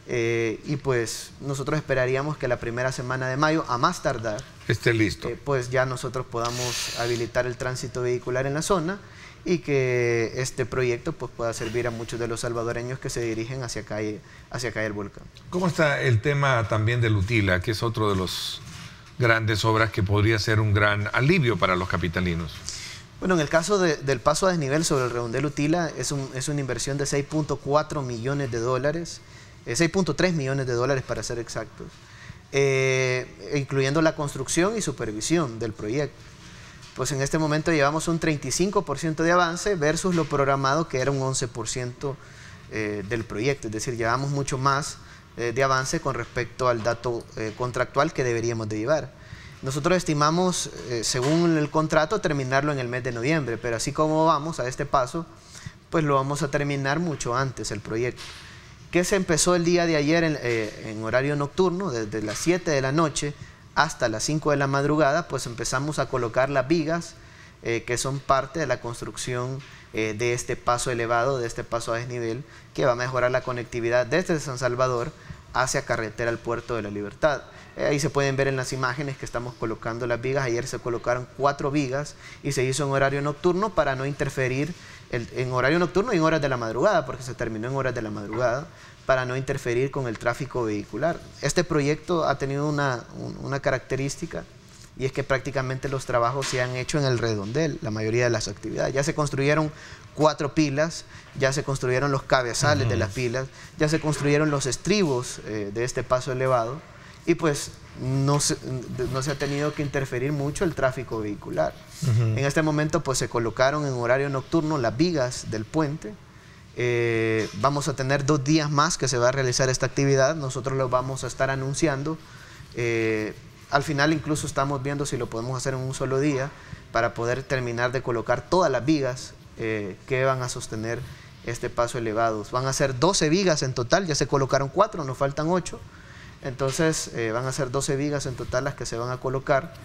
Y pues nosotros esperaríamos que la primera semana de mayo, a más tardar, esté listo. Pues ya nosotros podamos habilitar el tránsito vehicular en la zona y que este proyecto pues pueda servir a muchos de los salvadoreños que se dirigen hacia Calle el Volcán. ¿Cómo está el tema también de Lutila, que es otro de los grandes obras que podría ser un gran alivio para los capitalinos? Bueno, en el caso del paso a desnivel sobre el redondel Lutila es una inversión de $6.4 millones, 6.3 millones de dólares para ser exactos, incluyendo la construcción y supervisión del proyecto. Pues en este momento llevamos un 35% de avance versus lo programado, que era un 11% del proyecto, es decir, llevamos mucho más de avance con respecto al dato contractual que deberíamos de llevar. Nosotros estimamos, según el contrato, terminarlo en el mes de noviembre, pero así como vamos a este paso, pues lo vamos a terminar mucho antes el proyecto, que se empezó el día de ayer en horario nocturno, desde las 7 de la noche hasta las 5 de la madrugada, pues empezamos a colocar las vigas que son parte de la construcción de este paso elevado, de este paso a desnivel, que va a mejorar la conectividad desde San Salvador hacia carretera al Puerto de la Libertad. Ahí se pueden ver en las imágenes que estamos colocando las vigas. Ayer se colocaron 4 vigas y se hizo en horario nocturno para no interferir en horario nocturno y en horas de la madrugada, porque se terminó en horas de la madrugada, para no interferir con el tráfico vehicular. Este proyecto ha tenido una característica, y es que prácticamente los trabajos se han hecho en el redondel, la mayoría de las actividades. Ya se construyeron 4 pilas, ya se construyeron los cabezales de las pilas, ya se construyeron los estribos de este paso elevado, y pues no se ha tenido que interferir mucho el tráfico vehicular. En este momento pues se colocaron en horario nocturno las vigas del puente. Vamos a tener 2 días más que se va a realizar esta actividad. Nosotros lo vamos a estar anunciando. Al final incluso estamos viendo si lo podemos hacer en un solo día para poder terminar de colocar todas las vigas que van a sostener este paso elevado. Van a ser 12 vigas en total, ya se colocaron 4, nos faltan 8. Entonces van a ser 12 vigas en total las que se van a colocar,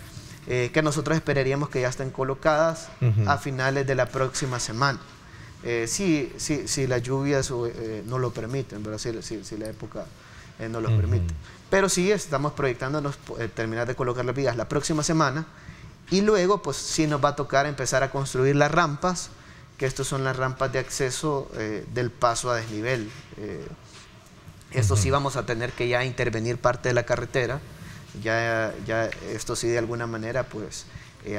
que nosotros esperaríamos que ya estén colocadas a finales de la próxima semana. Si las lluvias no lo permiten, ¿verdad? Si la época no lo permite. Pero sí estamos proyectándonos terminar de colocar las vigas la próxima semana, y luego pues sí nos va a tocar empezar a construir las rampas, que estas son las rampas de acceso del paso a desnivel. Esto sí vamos a tener que ya intervenir parte de la carretera, ya esto sí de alguna manera pues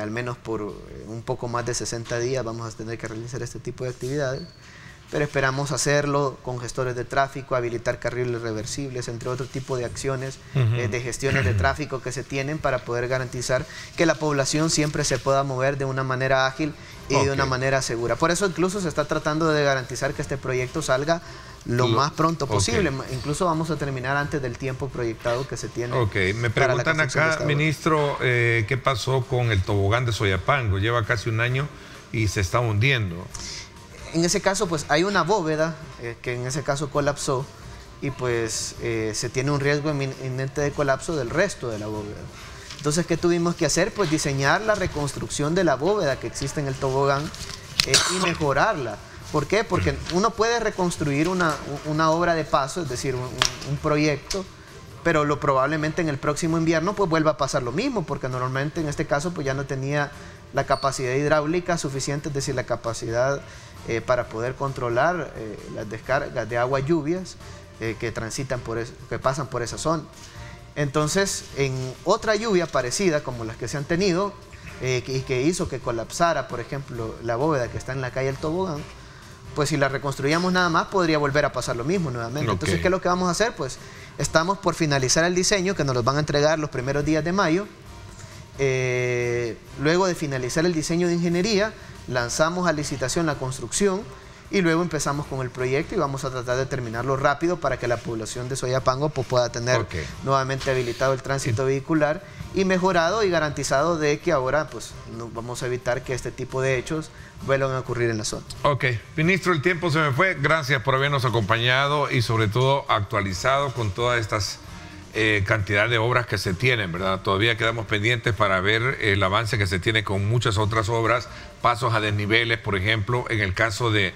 al menos por un poco más de 60 días vamos a tener que realizar este tipo de actividades, pero esperamos hacerlo con gestores de tráfico, habilitar carriles reversibles, entre otro tipo de acciones de gestiones de tráfico que se tienen para poder garantizar que la población siempre se pueda mover de una manera ágil y de una manera segura. Por eso incluso se está tratando de garantizar que este proyecto salga lo más pronto posible. Incluso vamos a terminar antes del tiempo proyectado que se tiene. Me preguntan acá, ministro, ¿qué pasó con el tobogán de Soyapango? Lleva casi un año y se está hundiendo. En ese caso, pues hay una bóveda que en ese caso colapsó, y pues se tiene un riesgo inminente de colapso del resto de la bóveda. Entonces, ¿qué tuvimos que hacer? Pues diseñar la reconstrucción de la bóveda que existe en el tobogán y mejorarla. ¿Por qué? Porque uno puede reconstruir una obra de paso, es decir, un proyecto, pero probablemente en el próximo invierno pues vuelva a pasar lo mismo, porque normalmente en este caso pues ya no tenía la capacidad hidráulica suficiente, es decir, la capacidad para poder controlar las descargas de agua lluvias que transitan que pasan por esa zona. Entonces, en otra lluvia parecida como las que se han tenido y que hizo que colapsara, por ejemplo, la bóveda que está en la calle El Tobogán, pues si la reconstruíamos nada más podría volver a pasar lo mismo nuevamente. Entonces, ¿qué es lo que vamos a hacer? Pues estamos por finalizar el diseño, que nos lo van a entregar los primeros días de mayo. Luego de finalizar el diseño de ingeniería, lanzamos a licitación la construcción y luego empezamos con el proyecto y vamos a tratar de terminarlo rápido para que la población de Soyapango pues, pueda tener nuevamente habilitado el tránsito vehicular y mejorado y garantizado de que ahora pues no vamos a evitar que este tipo de hechos vuelvan a ocurrir en la zona. Ok, ministro, el tiempo se me fue. Gracias por habernos acompañado y sobre todo actualizado con todas estas cantidad de obras que se tienen, ¿verdad? Todavía quedamos pendientes para ver el avance que se tiene con muchas otras obras, pasos a desniveles, por ejemplo, en el caso de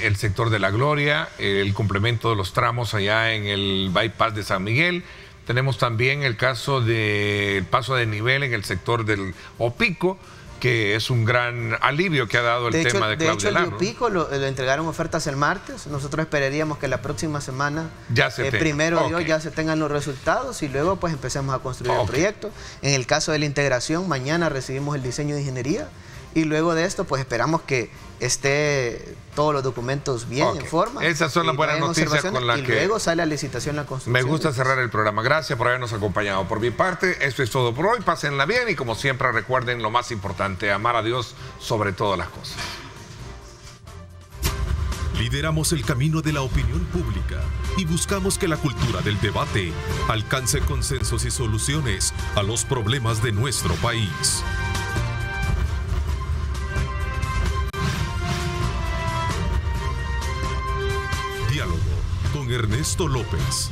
el sector de La Gloria, el complemento de los tramos allá en el bypass de San Miguel. Tenemos también el caso del paso a desnivel en el sector del Opico, que es un gran alivio que ha dado el tema de Claudia Lano. De hecho, el Opico lo entregaron ofertas el martes. Nosotros esperaríamos que la próxima semana, primero Dios, ya se tengan los resultados y luego pues empecemos a construir el proyecto. En el caso de la integración, mañana recibimos el diseño de ingeniería y luego de esto pues esperamos que esté todos los documentos bien en forma. Esas son las buenas noticias con las que luego sale a licitación la construcción. Me gusta cerrar el programa. Gracias por habernos acompañado. Por mi parte, esto es todo por hoy. Pásenla bien y como siempre recuerden lo más importante, amar a Dios sobre todas las cosas. Lideramos el camino de la opinión pública y buscamos que la cultura del debate alcance consensos y soluciones a los problemas de nuestro país. Diálogo con Ernesto López.